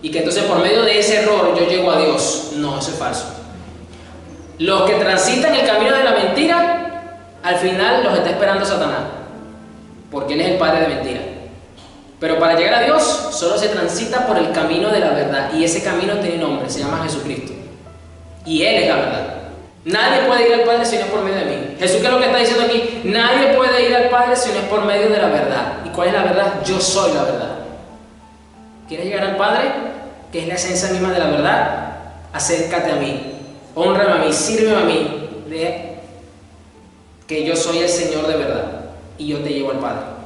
y que entonces por medio de ese error yo llego a Dios. No, eso es falso. Los que transitan el camino de la mentira, al final los está esperando Satanás, porque él es el padre de mentira. Pero para llegar a Dios solo se transita por el camino de la verdad, y ese camino tiene nombre, se llama Jesucristo, y Él es la verdad. Nadie puede ir al Padre si no es por medio de mí. Jesús, ¿qué es lo que está diciendo aquí? Nadie puede ir al Padre si no es por medio de la verdad. ¿Y cuál es la verdad? Yo soy la verdad. ¿Quieres llegar al Padre? Que es la esencia misma de la verdad. Acércate a mí, hónrame a mí, sírveme a mí, de que yo soy el Señor de verdad y yo te llevo al Padre.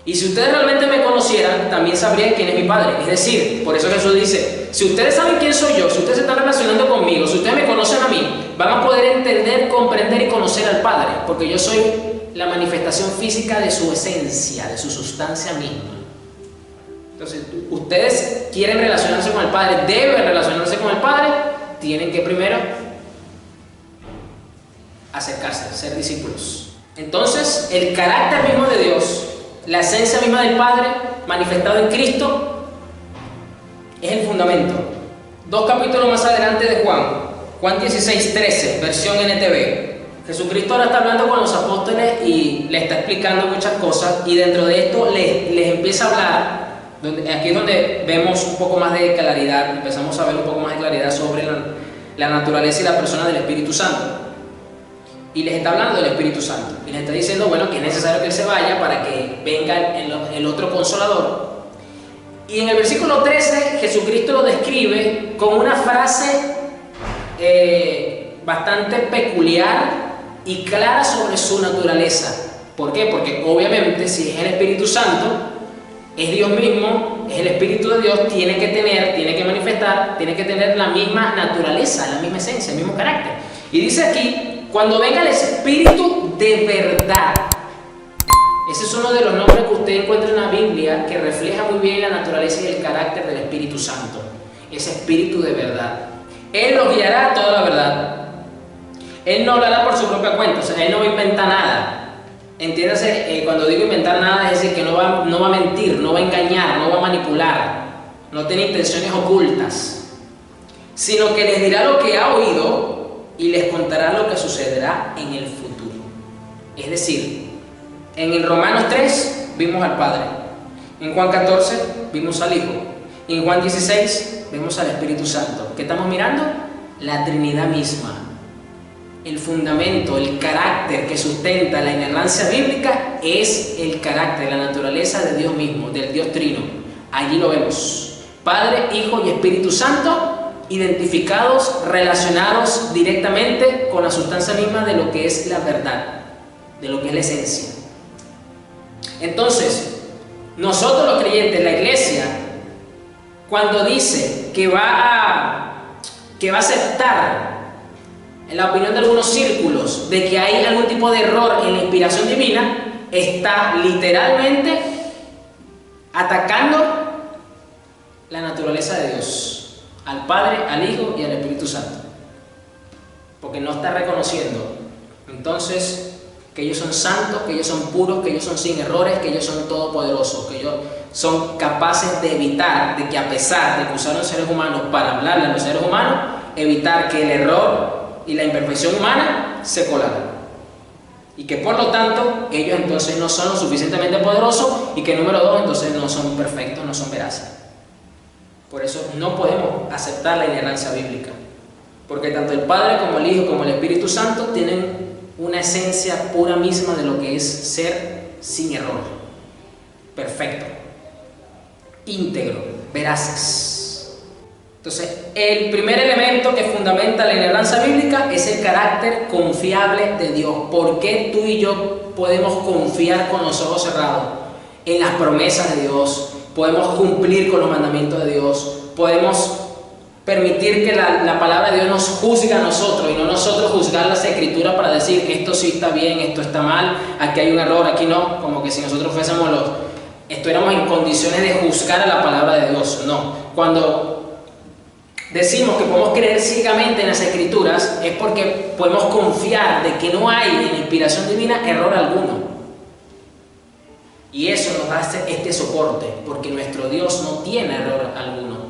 Y si ustedes realmente me conocieran, también sabrían quién es mi Padre. Es decir, por eso Jesús dice, si ustedes saben quién soy yo, si ustedes se están relacionando conmigo, si ustedes me conocen a mí, van a poder entender, comprender y conocer al Padre, porque yo soy la manifestación física de su esencia, de su sustancia misma. Entonces, ustedes quieren relacionarse con el Padre, deben relacionarse con el Padre, tienen que primero acercarse, ser discípulos. Entonces, el carácter mismo de Dios, la esencia misma del Padre, manifestado en Cristo, es el fundamento. 2 capítulos más adelante de Juan 16:13, versión NTV. Jesucristo ahora está hablando con los apóstoles y le está explicando muchas cosas, y dentro de esto les empieza a hablar. Aquí es donde vemos un poco más de claridad, empezamos a ver un poco más de claridad sobre la naturaleza y la persona del Espíritu Santo. Y les está hablando del Espíritu Santo. Y les está diciendo, bueno, que es necesario que Él se vaya para que venga el otro Consolador. Y en el versículo 13, Jesucristo lo describe con una frase bastante peculiar y clara sobre su naturaleza. ¿Por qué? Porque obviamente si es el Espíritu Santo, es Dios mismo, es el Espíritu de Dios, tiene que manifestar, tiene que tener la misma naturaleza, la misma esencia, el mismo carácter. Y dice aquí, cuando venga el Espíritu de verdad, Ese es uno de los nombres que usted encuentra en la Biblia que refleja muy bien la naturaleza y el carácter del Espíritu Santo. Ese Espíritu de verdad. Él nos guiará a toda la verdad. Él no hablará por su propia cuenta, o sea, Él no va a inventar nada. Entiéndase, cuando digo inventar nada es decir que no va a mentir, no va a engañar, no va a manipular, no tiene intenciones ocultas, sino que les dirá lo que ha oído y les contará lo que sucederá en el futuro. Es decir, en el Romanos 3 vimos al Padre, en Juan 14 vimos al Hijo, y en Juan 16 vemos al Espíritu Santo. ¿Qué estamos mirando? La Trinidad misma. El fundamento, el carácter que sustenta la inerrancia bíblica es el carácter, la naturaleza de Dios mismo, del Dios Trino. Allí lo vemos. Padre, Hijo y Espíritu Santo, identificados, relacionados directamente con la sustancia misma de lo que es la verdad, de lo que es la esencia. Entonces, nosotros los creyentes, la iglesia, cuando dice que va a aceptar en la opinión de algunos círculos de que hay algún tipo de error en la inspiración divina, está literalmente atacando la naturaleza de Dios, al Padre, al Hijo y al Espíritu Santo, porque no está reconociendo entonces que ellos son santos, que ellos son puros, que ellos son sin errores, que ellos son todopoderosos, que ellos son capaces de evitar, de que a pesar de que usaron seres humanos para hablarle a los seres humanos, evitar que el error y la imperfección humana se colaran. Y que por lo tanto ellos entonces no son lo suficientemente poderosos y que número 2 entonces no son perfectos, no son veraces. Por eso no podemos aceptar la inerrancia bíblica, porque tanto el Padre como el Hijo como el Espíritu Santo tienen una esencia pura misma de lo que es ser sin error, perfecto, íntegro, veraces. Entonces, el primer elemento que fundamenta la inerrancia bíblica es el carácter confiable de Dios. ¿Por qué tú y yo podemos confiar con los ojos cerrados en las promesas de Dios? Podemos cumplir con los mandamientos de Dios. Podemos permitir que la palabra de Dios nos juzgue a nosotros y no nosotros juzgar las escrituras para decir esto sí está bien, esto está mal, aquí hay un error, aquí no, como que si nosotros estuviéramos en condiciones de juzgar a la palabra de Dios. No, cuando decimos que podemos creer ciegamente en las escrituras es porque podemos confiar de que no hay en la inspiración divina error alguno. Y eso nos da este soporte, porque nuestro Dios no tiene error alguno.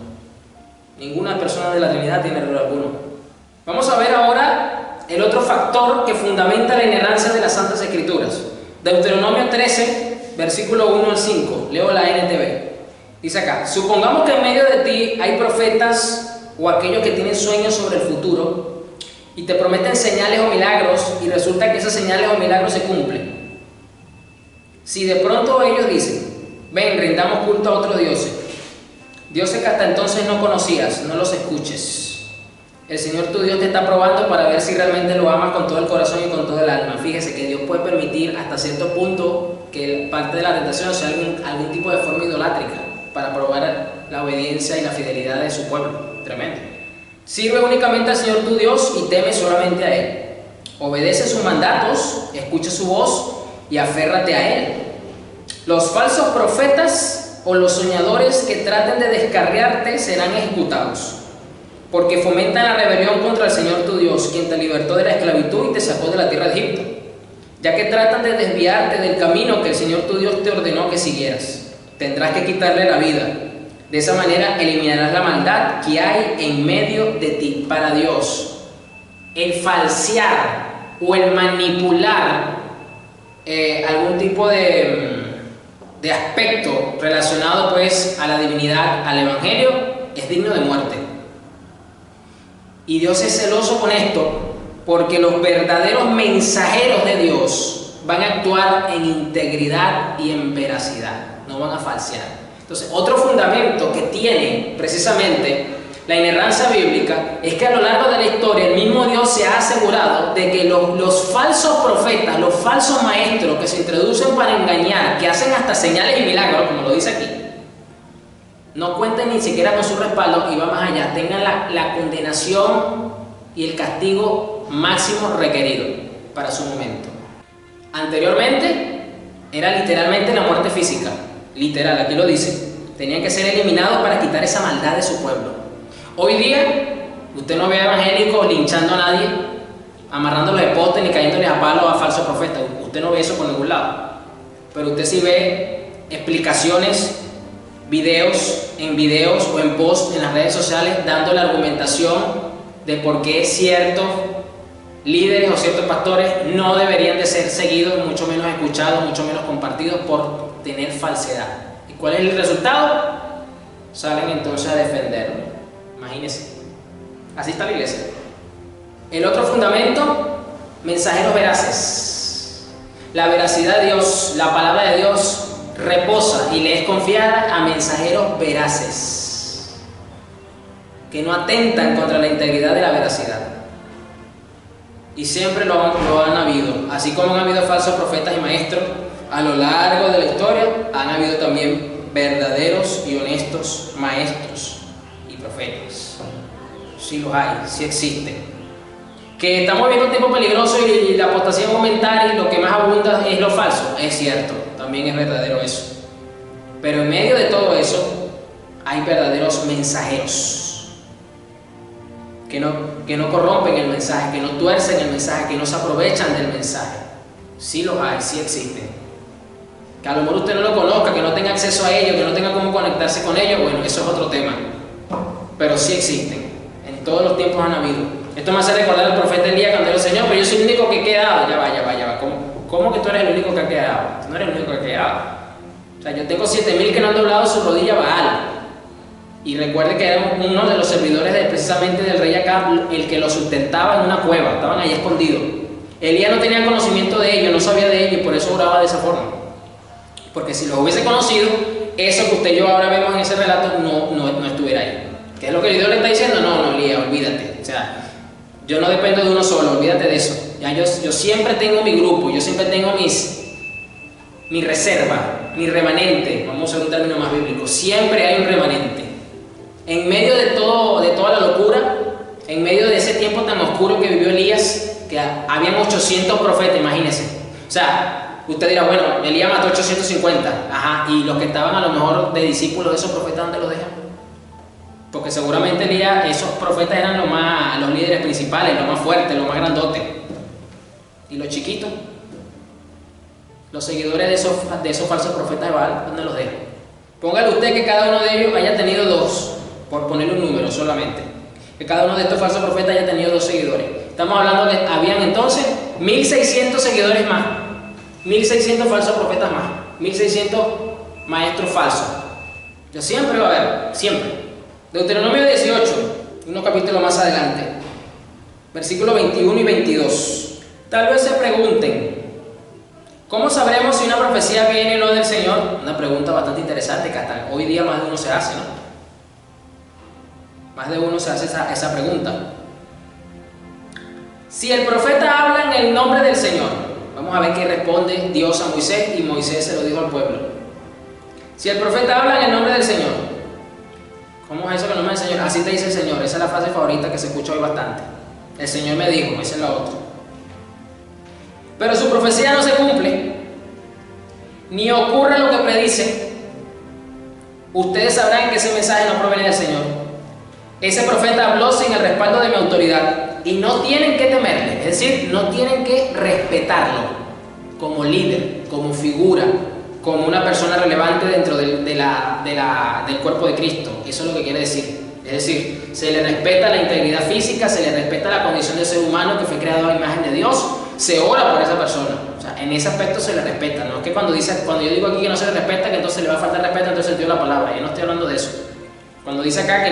Ninguna persona de la Trinidad tiene error alguno. Vamos a ver ahora el otro factor que fundamenta la inerrancia de las Santas Escrituras. Deuteronomio 13, versículo 1 al 5. Leo la NTV. Dice acá: supongamos que en medio de ti hay profetas o aquellos que tienen sueños sobre el futuro y te prometen señales o milagros y resulta que esas señales o milagros se cumplen. Si de pronto ellos dicen: ven, rindamos culto a otros dioses, dioses que hasta entonces no conocías, no los escuches. El Señor tu Dios te está probando para ver si realmente lo amas con todo el corazón y con todo el alma. Fíjese que Dios puede permitir hasta cierto punto que parte de la tentación sea algún tipo de forma idolátrica para probar la obediencia y la fidelidad de su pueblo. Tremendo. Sirve únicamente al Señor tu Dios y teme solamente a Él. Obedece sus mandatos, escucha su voz y aférrate a Él. Los falsos profetas o los soñadores que traten de descarriarte serán ejecutados, porque fomentan la rebelión contra el Señor tu Dios, quien te libertó de la esclavitud y te sacó de la tierra de Egipto, ya que tratan de desviarte del camino que el Señor tu Dios te ordenó que siguieras. Tendrás que quitarle la vida. De esa manera eliminarás la maldad que hay en medio de ti. Para Dios, el falsear o el manipular algún tipo de aspecto relacionado pues a la divinidad, al evangelio, es digno de muerte. Y Dios es celoso con esto, porque los verdaderos mensajeros de Dios van a actuar en integridad y en veracidad, no van a falsear. Entonces, otro fundamento que tiene precisamente la inerrancia bíblica es que a lo largo de la historia el mismo Dios se ha asegurado de que los falsos profetas, los falsos maestros que se introducen para engañar, que hacen hasta señales y milagros, como lo dice aquí, no cuenten ni siquiera con su respaldo y va más allá, tengan la condenación y el castigo máximo requerido para su momento. Anteriormente, era literalmente la muerte física, literal, aquí lo dice. Tenían que ser eliminados para quitar esa maldad de su pueblo. Hoy día, usted no ve a evangélicos linchando a nadie, amarrándolos de poste ni cayéndoles a palos a falsos profetas. Usted no ve eso por ningún lado. Pero usted sí ve explicaciones, videos o en post en las redes sociales dando la argumentación de por qué ciertos líderes o ciertos pastores no deberían de ser seguidos, mucho menos escuchados, mucho menos compartidos por tener falsedad. ¿Y cuál es el resultado? Salen entonces a defenderlo. Imagínense. Así está la iglesia. El otro fundamento, mensajeros veraces. La veracidad de Dios, la palabra de Dios reposa y le es confiada a mensajeros veraces, que no atentan contra la integridad de la veracidad. Y siempre lo han habido. Así como han habido falsos profetas y maestros, a lo largo de la historia han habido también verdaderos y honestos maestros y profetas. Sí los hay, sí existen. Que estamos viviendo un tiempo peligroso y la apostasía va a aumentar y lo que más abunda es lo falso. Es cierto, también es verdadero eso. Pero en medio de todo eso hay verdaderos mensajeros que no corrompen el mensaje, que no tuercen el mensaje, que no se aprovechan del mensaje. Sí los hay, sí existen. Que a lo mejor usted no lo conozca, que no tenga acceso a ellos, que no tenga cómo conectarse con ellos, bueno, eso es otro tema. Pero sí existen. En todos los tiempos han habido. Esto me hace recordar al profeta Elías cuando dijo: Señor, pero yo soy el único que he quedado. Ya va. ¿Cómo que tú eres el único que ha quedado? Tú no eres el único que ha quedado. O sea, yo tengo 7,000 que no han doblado su rodilla a Baal. Y recuerde que era uno de los servidores precisamente del rey Acab, el que lo sustentaba en una cueva. Estaban ahí escondidos. Elías no tenía conocimiento de ellos, no sabía de ellos, y por eso oraba de esa forma. Porque si los hubiese conocido, eso que usted y yo ahora vemos en ese relato no estuviera ahí. ¿Qué es lo que Dios le está diciendo? No, Elías, olvídate. O sea, yo no dependo de uno solo, olvídate de eso. Ya yo siempre tengo mi grupo, yo siempre tengo mi reserva, mi remanente. Vamos a usar un término más bíblico. Siempre hay un remanente. En medio de toda la locura, en medio de ese tiempo tan oscuro que vivió Elías, que habían 800 profetas, imagínense. O sea, usted dirá, bueno, Elías mató 850. Ajá, y los que estaban a lo mejor de discípulos de esos profetas, ¿dónde los dejan? Porque seguramente Elías, esos profetas eran los líderes principales, los más fuertes, los más grandotes. ¿Y los chiquitos? Los seguidores de esos falsos profetas de Baal, ¿dónde los dejan? Póngale usted que cada uno de ellos haya tenido 2, por ponerle un número solamente. Que cada uno de estos falsos profetas haya tenido 2 seguidores. Estamos hablando que habían entonces 1,600 seguidores más. 1,600 falsos profetas más. 1,600 maestros falsos. Yo siempre va a haber, siempre. Deuteronomio 18, unos capítulos más adelante, versículos 21 y 22. Tal vez se pregunten, ¿cómo sabremos si una profecía viene o no del Señor? Una pregunta bastante interesante que hasta hoy día más de uno se hace, ¿no? Más de uno se hace esa pregunta. Si el profeta habla en el nombre del Señor, vamos a ver qué responde Dios a Moisés, y Moisés se lo dijo al pueblo. Si el profeta habla en el nombre del Señor, ¿cómo es eso que el nombre del Señor? Así te dice el Señor. Esa es la frase favorita que se escucha hoy bastante. El Señor me dijo, esa es la otra. Pero su profecía no se cumple, ni ocurre lo que predice. Ustedes sabrán que ese mensaje no proviene del Señor. Ese profeta habló sin el respaldo de mi autoridad y no tienen que temerle, es decir, no tienen que respetarlo como líder, como figura, como una persona relevante dentro del cuerpo de Cristo. Eso es lo que quiere decir. Es decir, se le respeta la integridad física, se le respeta la condición de ser humano que fue creado a imagen de Dios, se ora por esa persona. O sea, en ese aspecto se le respeta. No es que cuando yo digo aquí que no se le respeta, que entonces le va a faltar respeto, entonces sentido la palabra. Yo no estoy hablando de eso. Cuando dice acá y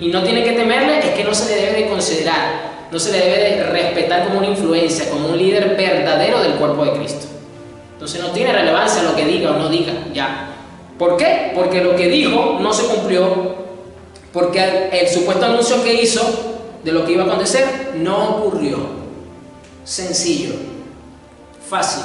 no tiene que temerle, es que no se le debe de considerar, no se le debe de respetar como una influencia, como un líder verdadero del cuerpo de Cristo. Entonces no tiene relevancia lo que diga o no diga, ya. ¿Por qué? Porque lo que dijo no se cumplió, porque el supuesto anuncio que hizo de lo que iba a acontecer no ocurrió. Sencillo, fácil.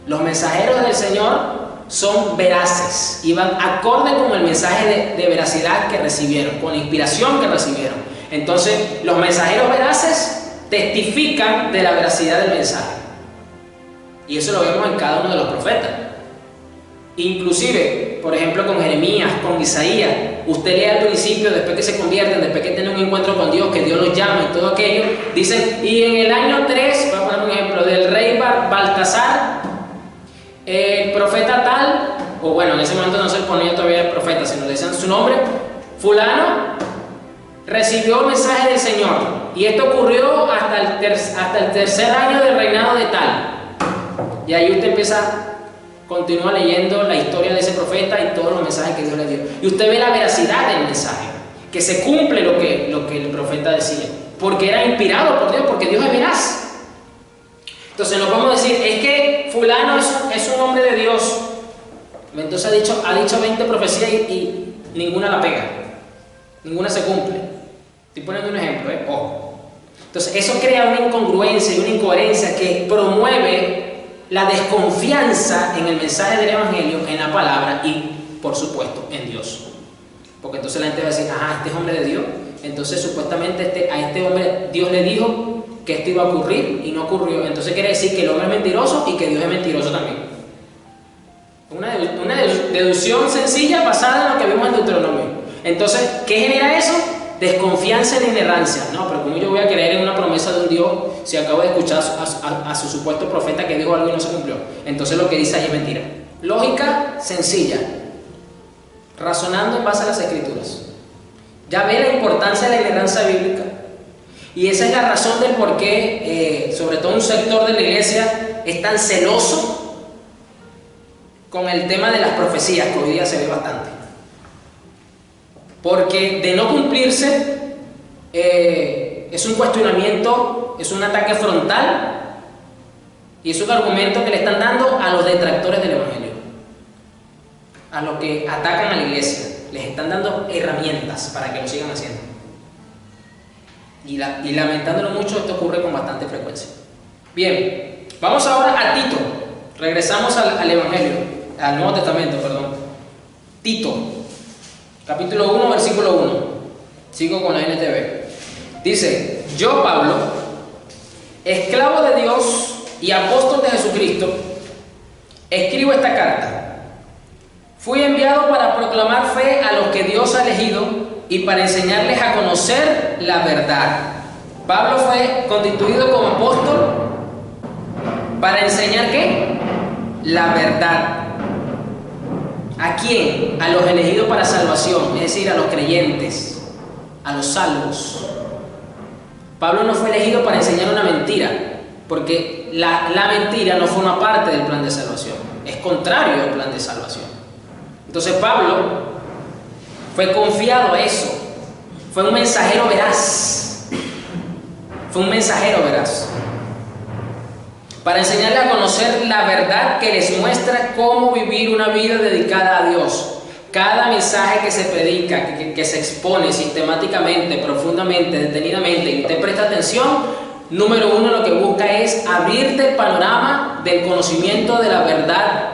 Los mensajeros del Señor son veraces, iban acorde con el mensaje de veracidad que recibieron, con la inspiración que recibieron. Entonces, los mensajeros veraces testifican de la veracidad del mensaje. Y eso lo vemos en cada uno de los profetas. Inclusive, por ejemplo, con Jeremías, con Isaías, usted lee al principio, después que se convierten, después que tienen un encuentro con Dios, que Dios los llama y todo aquello, dicen, y en el año 3, voy a poner un ejemplo, del rey Baltasar, el profeta tal, o bueno, en ese momento no se ponía todavía el profeta, sino le decían su nombre, fulano, recibió el mensaje del Señor, y esto ocurrió hasta el tercer año del reinado de tal. Y ahí usted continúa leyendo la historia de ese profeta y todos los mensajes que Dios le dio. Y usted ve la veracidad del mensaje, que se cumple lo que el profeta decía, porque era inspirado por Dios, porque Dios es veraz. Entonces no podemos decir, es que fulano es un hombre de Dios. Entonces ha dicho 20 profecías y ninguna la pega, ninguna se cumple. Estoy poniendo un ejemplo, ojo. Entonces eso crea una incongruencia y una incoherencia que promueve la desconfianza en el mensaje del Evangelio, en la palabra y, por supuesto, en Dios. Porque entonces la gente va a decir, ajá, este es hombre de Dios, entonces supuestamente a este hombre Dios le dijo que esto iba a ocurrir y no ocurrió. Entonces quiere decir que el hombre es mentiroso y que Dios es mentiroso también. Una deducción sencilla basada en lo que vimos en Deuteronomio. Entonces, ¿qué genera eso? Desconfianza en la inerrancia. No, pero ¿cómo yo voy a creer en una promesa de un Dios si acabo de escuchar a su supuesto profeta que dijo algo y no se cumplió? Entonces lo que dice ahí es mentira. Lógica sencilla, razonando en base a las Escrituras. Ya ve la importancia de la inerrancia bíblica. Y esa es la razón del por qué, sobre todo un sector de la iglesia, es tan celoso con el tema de las profecías, que hoy día se ve bastante. Porque de no cumplirse, es un cuestionamiento, es un ataque frontal y es un argumento que le están dando a los detractores del Evangelio, a los que atacan a la iglesia. Les están dando herramientas para que lo sigan haciendo. Y lamentándolo mucho, esto ocurre con bastante frecuencia. Bien, vamos ahora a Tito. Regresamos al Evangelio, al Nuevo Testamento, perdón. Tito, capítulo 1, versículo 1. Sigo con la NTV. Dice, yo, Pablo, esclavo de Dios y apóstol de Jesucristo, escribo esta carta. Fui enviado para proclamar fe a los que Dios ha elegido y para enseñarles a conocer la verdad. Pablo fue constituido como apóstol para enseñar ¿qué? La verdad. ¿A quién? A los elegidos para salvación, es decir, a los creyentes, a los salvos. Pablo no fue elegido para enseñar una mentira, porque la mentira no forma parte del plan de salvación, es contrario al plan de salvación. Entonces Pablo fue confiado a eso, fue un mensajero veraz, para enseñarles a conocer la verdad que les muestra cómo vivir una vida dedicada a Dios. Cada mensaje que se predica, que se expone sistemáticamente, profundamente, detenidamente, y usted presta atención, número uno lo que busca es abrirte el panorama del conocimiento de la verdad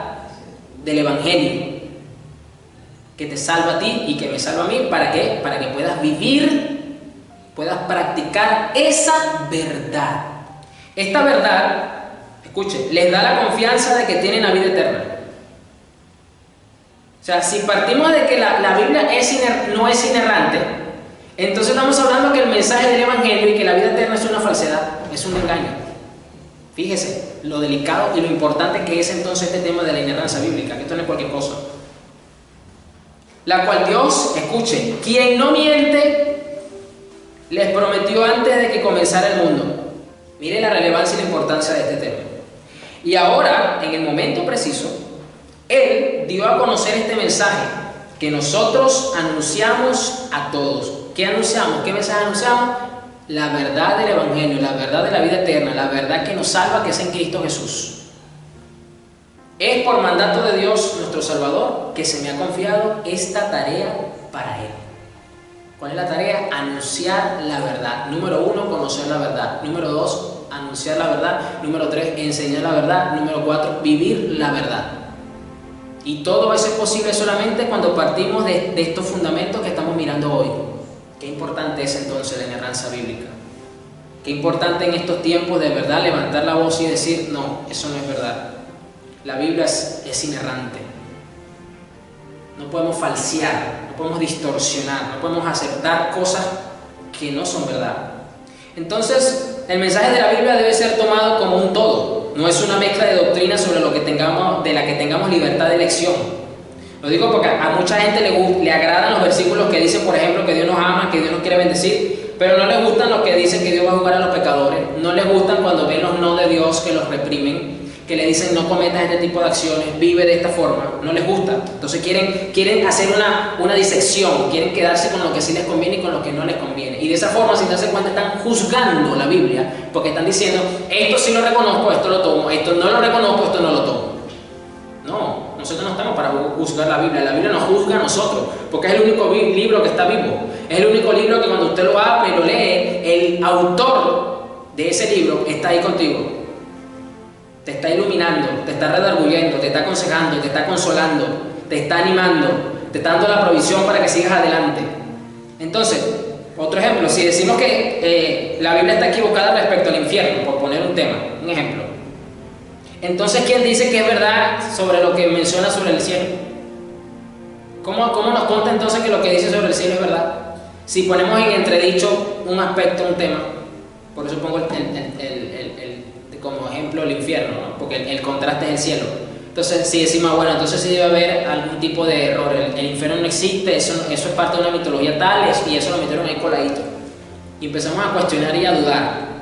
del Evangelio, que te salva a ti y que me salva a mí. ¿Para qué? Para que puedas vivir, puedas practicar esa verdad. Esta verdad, escuche, les da la confianza de que tienen la vida eterna. O sea, si partimos de que la Biblia no es inerrante, entonces estamos hablando que el mensaje del Evangelio y que la vida eterna es una falsedad, es un engaño. Fíjese lo delicado y lo importante que es entonces este tema de la inerrancia bíblica, que esto no es cualquier cosa. La cual Dios, escuche, quien no miente, les prometió antes de que comenzara el mundo. Mire la relevancia y la importancia de este tema. Y ahora, en el momento preciso, Él dio a conocer este mensaje que nosotros anunciamos a todos. ¿Qué anunciamos? ¿Qué mensaje anunciamos? La verdad del Evangelio, la verdad de la vida eterna, la verdad que nos salva, que es en Cristo Jesús. Es por mandato de Dios, nuestro Salvador, que se me ha confiado esta tarea para Él. ¿Cuál es la tarea? Anunciar la verdad. Número 1, conocer la verdad. Número 2, anunciar la verdad. Número 3, enseñar la verdad. Número 4, vivir la verdad. Y todo eso es posible solamente cuando partimos de estos fundamentos que estamos mirando hoy. Qué importante es entonces la inerrancia bíblica. Qué importante en estos tiempos de verdad levantar la voz y decir, no, eso no es verdad. La Biblia es inerrante. No podemos falsear, no podemos distorsionar, no podemos aceptar cosas que no son verdad. Entonces, el mensaje de la Biblia debe ser tomado como un todo. No es una mezcla de doctrinas sobre lo que tengamos, de la que tengamos libertad de elección. Lo digo porque a mucha gente le agradan los versículos que dicen, por ejemplo, que Dios nos ama, que Dios nos quiere bendecir, pero no les gustan los que dicen que Dios va a juzgar a los pecadores. No les gustan cuando ven los no de Dios que los reprimen, que le dicen no cometas este tipo de acciones, vive de esta forma. No les gusta. Entonces quieren hacer una disección, quieren quedarse con lo que sí les conviene y con lo que no les conviene. Y de esa forma, sin darse cuenta, están juzgando la Biblia, porque están diciendo, esto sí lo reconozco, esto lo tomo, esto no lo reconozco, esto no lo tomo. No, nosotros no estamos para juzgar la Biblia nos juzga a nosotros, porque es el único libro que está vivo, es el único libro que cuando usted lo abre y lo lee, el autor de ese libro está ahí contigo. Te está iluminando, te está redarguyendo, te está aconsejando, te está consolando, te está animando, te está dando la provisión para que sigas adelante. Entonces, otro ejemplo, si decimos que la Biblia está equivocada respecto al infierno, por poner un tema, un ejemplo. Entonces, ¿quién dice que es verdad sobre lo que menciona sobre el cielo? ¿Cómo nos consta entonces que lo que dice sobre el cielo es verdad? Si ponemos en entredicho un aspecto, un tema, por eso pongo como ejemplo el infierno, ¿no? Porque el contraste es el cielo. Entonces, si decimos, bueno, entonces sí debe haber algún tipo de error, el infierno no existe, eso es parte de una mitología tal, y eso lo metieron ahí coladito. Y empezamos a cuestionar y a dudar.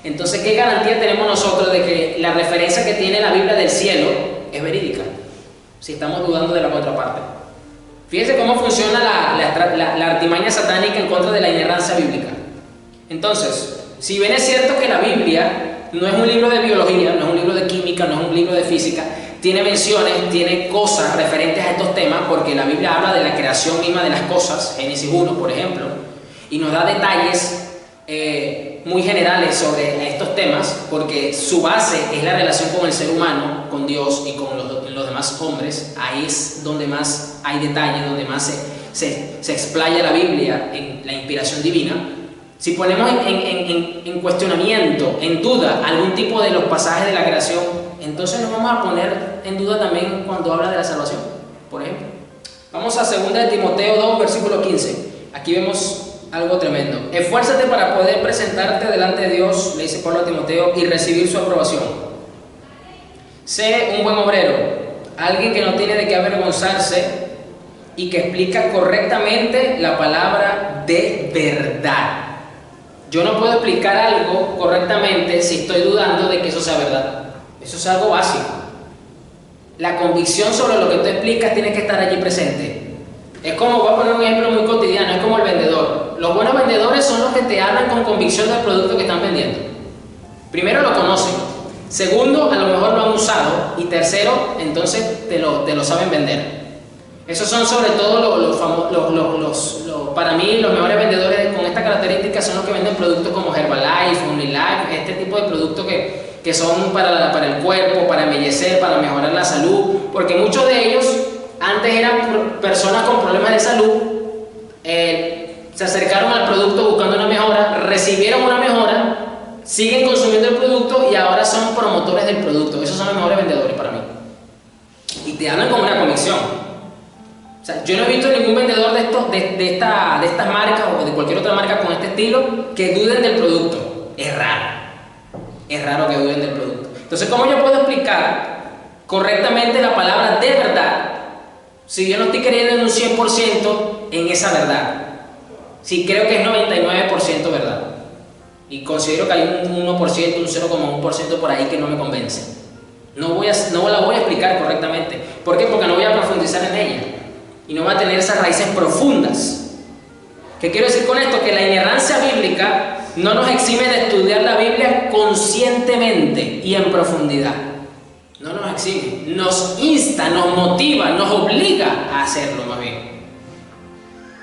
Entonces, ¿qué garantía tenemos nosotros de que la referencia que tiene la Biblia del cielo es verídica? Si estamos dudando de la contraparte. Fíjense cómo funciona la artimaña satánica en contra de la inerrancia bíblica. Entonces, si bien es cierto que la Biblia no es un libro de biología, no es un libro de química, no es un libro de física, tiene menciones, tiene cosas referentes a estos temas, porque la Biblia habla de la creación misma de las cosas, Génesis 1, por ejemplo, y nos da detalles muy generales sobre estos temas, porque su base es la relación con el ser humano, con Dios y con los demás hombres. Ahí es donde más hay detalles, donde más se explaya la Biblia en la inspiración divina. Si ponemos en cuestionamiento, en duda, algún tipo de los pasajes de la creación, entonces nos vamos a poner en duda también cuando habla de la salvación, por ejemplo. Vamos a 2 de Timoteo 2, versículo 15. Aquí vemos algo tremendo. Esfuérzate para poder presentarte delante de Dios, le dice Pablo a Timoteo, y recibir su aprobación. Sé un buen obrero, alguien que no tiene de qué avergonzarse y que explica correctamente la palabra de verdad. Yo no puedo explicar algo correctamente si estoy dudando de que eso sea verdad. Eso es algo básico. La convicción sobre lo que tú explicas tiene que estar allí presente. Es como, voy a poner un ejemplo muy cotidiano, es como el vendedor. Los buenos vendedores son los que te hablan con convicción del producto que están vendiendo. Primero, lo conocen. Segundo, a lo mejor lo han usado. Y tercero, entonces te lo saben vender. Esos son sobre todo para mí los mejores vendedores con esta característica son los que venden productos como Herbalife, OnlyLife, este tipo de productos que son para el cuerpo, para embellecer, para mejorar la salud, porque muchos de ellos antes eran personas con problemas de salud, se acercaron al producto buscando una mejora, recibieron una mejora, siguen consumiendo el producto y ahora son promotores del producto. Esos son los mejores vendedores para mí. Y te hablan con una convicción. O sea, yo no he visto ningún vendedor de estas marcas o de cualquier otra marca con este estilo que duden del producto. Es raro que duden del producto. Entonces, ¿cómo yo puedo explicar correctamente la palabra de verdad si yo no estoy creyendo en un 100% en esa verdad? Si creo que es 99% verdad y considero que hay un 1%, un 0,1% por ahí que no me convence, no la voy a explicar correctamente. ¿Por qué? Porque no voy a profundizar en ella y no va a tener esas raíces profundas. ¿Qué quiero decir con esto? Que la inerrancia bíblica no nos exime de estudiar la Biblia conscientemente y en profundidad. No nos exime, nos insta, nos motiva, nos obliga a hacerlo más bien.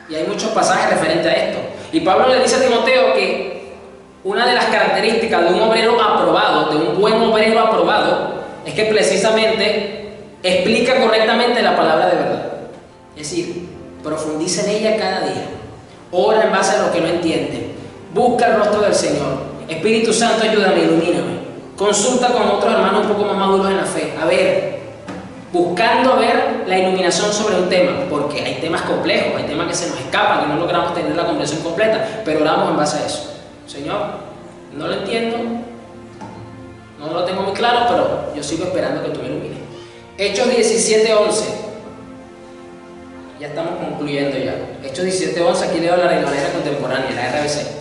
Y hay muchos pasajes referentes a esto. Y Pablo le dice a Timoteo que una de las características de un obrero aprobado, de un buen obrero aprobado, es que precisamente explica correctamente la palabra de verdad. Es decir, profundiza en ella cada día. Ora en base a lo que no entiende. Busca el rostro del Señor. Espíritu Santo, ayúdame, ilumíname. Consulta con otros hermanos un poco más maduros en la fe. A ver, buscando ver la iluminación sobre un tema, porque hay temas complejos, hay temas que se nos escapan, que no logramos tener la comprensión completa, pero oramos en base a eso. Señor, no lo entiendo, no lo tengo muy claro, pero yo sigo esperando que tú me ilumines. Hechos 17:11. Ya estamos concluyendo ya. Hechos 17:11, aquí leo la Reina Valera contemporánea, la RBC.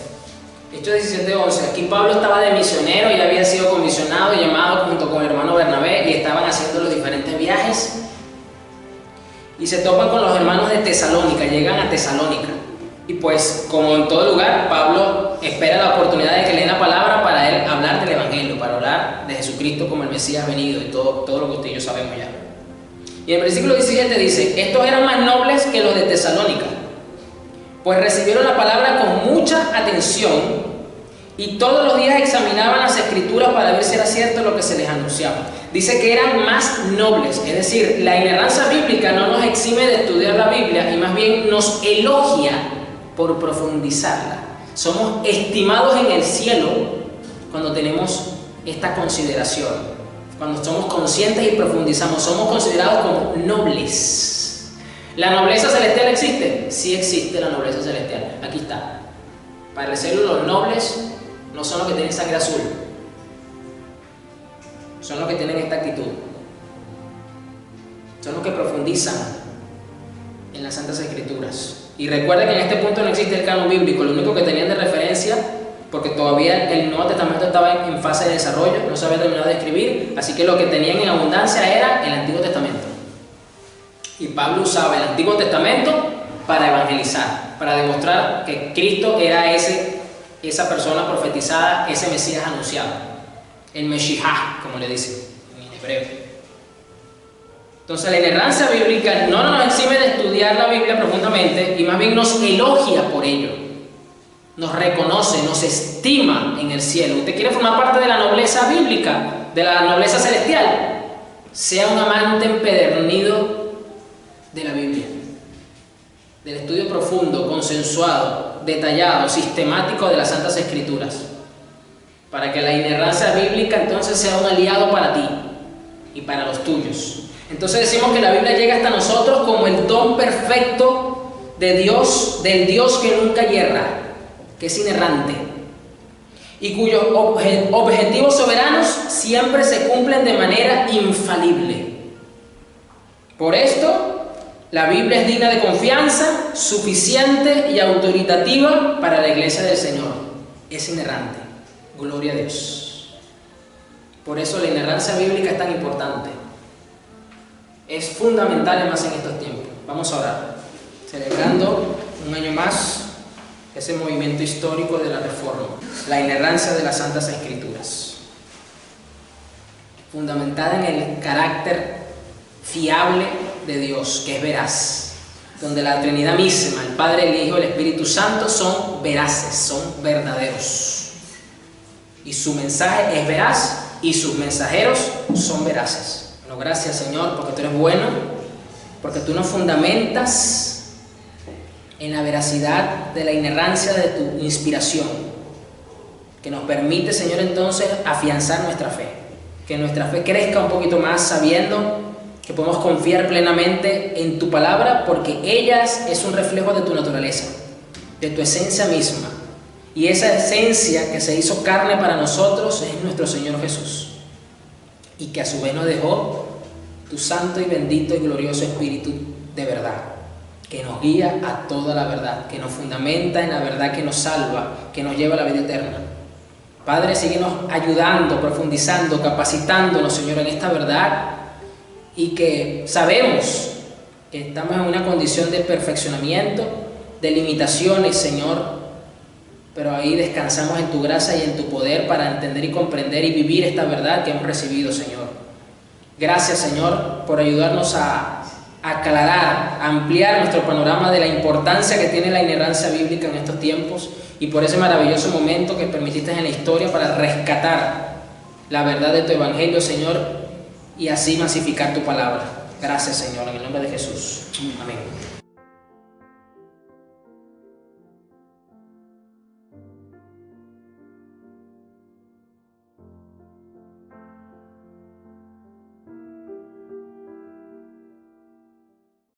Hechos 17:11, aquí Pablo estaba de misionero y había sido comisionado y llamado junto con el hermano Bernabé y estaban haciendo los diferentes viajes y se topan con los hermanos de Tesalónica, llegan a Tesalónica y pues como en todo lugar Pablo espera la oportunidad de que le den la palabra para él hablar del evangelio, para hablar de Jesucristo como el Mesías venido y todo lo que usted y yo sabemos ya. Y en el versículo 17 dice, estos eran más nobles que los de Tesalónica, pues recibieron la palabra con mucha atención y todos los días examinaban las escrituras para ver si era cierto lo que se les anunciaba. Dice que eran más nobles, es decir, la inerrancia bíblica no nos exime de estudiar la Biblia y más bien nos elogia por profundizarla. Somos estimados en el cielo cuando tenemos esta consideración, cuando somos conscientes y profundizamos, somos considerados como nobles. ¿La nobleza celestial existe? Sí existe la nobleza celestial. Aquí está. Para el cielo los nobles no son los que tienen sangre azul. Son los que tienen esta actitud. Son los que profundizan en las Santas Escrituras. Y recuerda que en este punto no existe el canon bíblico. Lo único que tenían de referencia, porque todavía el Nuevo Testamento estaba en fase de desarrollo, no se había terminado de escribir, así que lo que tenían en abundancia era el Antiguo Testamento. Y Pablo usaba el Antiguo Testamento para evangelizar, para demostrar que Cristo era esa persona profetizada, ese Mesías anunciado, el Meshihá, como le dicen en hebreo. Entonces la inerrancia bíblica no nos exime de estudiar la Biblia profundamente y más bien nos elogia por ello, nos reconoce, nos estima en el cielo. ¿Usted quiere formar parte de la nobleza bíblica, de la nobleza celestial? Sea un amante empedernido de la Biblia, del estudio profundo, consensuado, detallado, sistemático de las Santas Escrituras, para que la inerrancia bíblica entonces sea un aliado para ti y para los tuyos. Entonces decimos que la Biblia llega hasta nosotros como el don perfecto de Dios, del Dios que nunca hierra, que es inerrante y cuyos objetivos soberanos siempre se cumplen de manera infalible. Por esto, la Biblia es digna de confianza, suficiente y autoritativa para la iglesia del Señor. Es inerrante. Gloria a Dios. Por eso la inerrancia bíblica es tan importante. Es fundamental además en estos tiempos. Vamos a orar, celebrando un año más ese movimiento histórico de la Reforma, la inerrancia de las Santas Escrituras, fundamentada en el carácter fiable de Dios, que es veraz, donde la Trinidad misma, el Padre, el Hijo y el Espíritu Santo son veraces, son verdaderos, y su mensaje es veraz y sus mensajeros son veraces. Bueno, gracias Señor, porque tú eres bueno, porque tú nos fundamentas en la veracidad de la inerrancia de tu inspiración, que nos permite, Señor, entonces afianzar nuestra fe, que nuestra fe crezca un poquito más sabiendo que podemos confiar plenamente en tu palabra, porque ella es un reflejo de tu naturaleza, de tu esencia misma, y esa esencia que se hizo carne para nosotros es nuestro Señor Jesús, y que a su vez nos dejó tu santo y bendito y glorioso Espíritu de verdad, que nos guía a toda la verdad, que nos fundamenta en la verdad, que nos salva, que nos lleva a la vida eterna. Padre, síguenos ayudando, profundizando, capacitándonos, Señor, en esta verdad, y que sabemos que estamos en una condición de perfeccionamiento, de limitaciones, Señor, pero ahí descansamos en tu gracia y en tu poder para entender y comprender y vivir esta verdad que hemos recibido, Señor. Gracias, Señor, por ayudarnos a aclarar, a ampliar nuestro panorama de la importancia que tiene la inerrancia bíblica en estos tiempos y por ese maravilloso momento que permitiste en la historia para rescatar la verdad de tu evangelio, Señor, y así masificar tu palabra. Gracias, Señor, en el nombre de Jesús. Amén.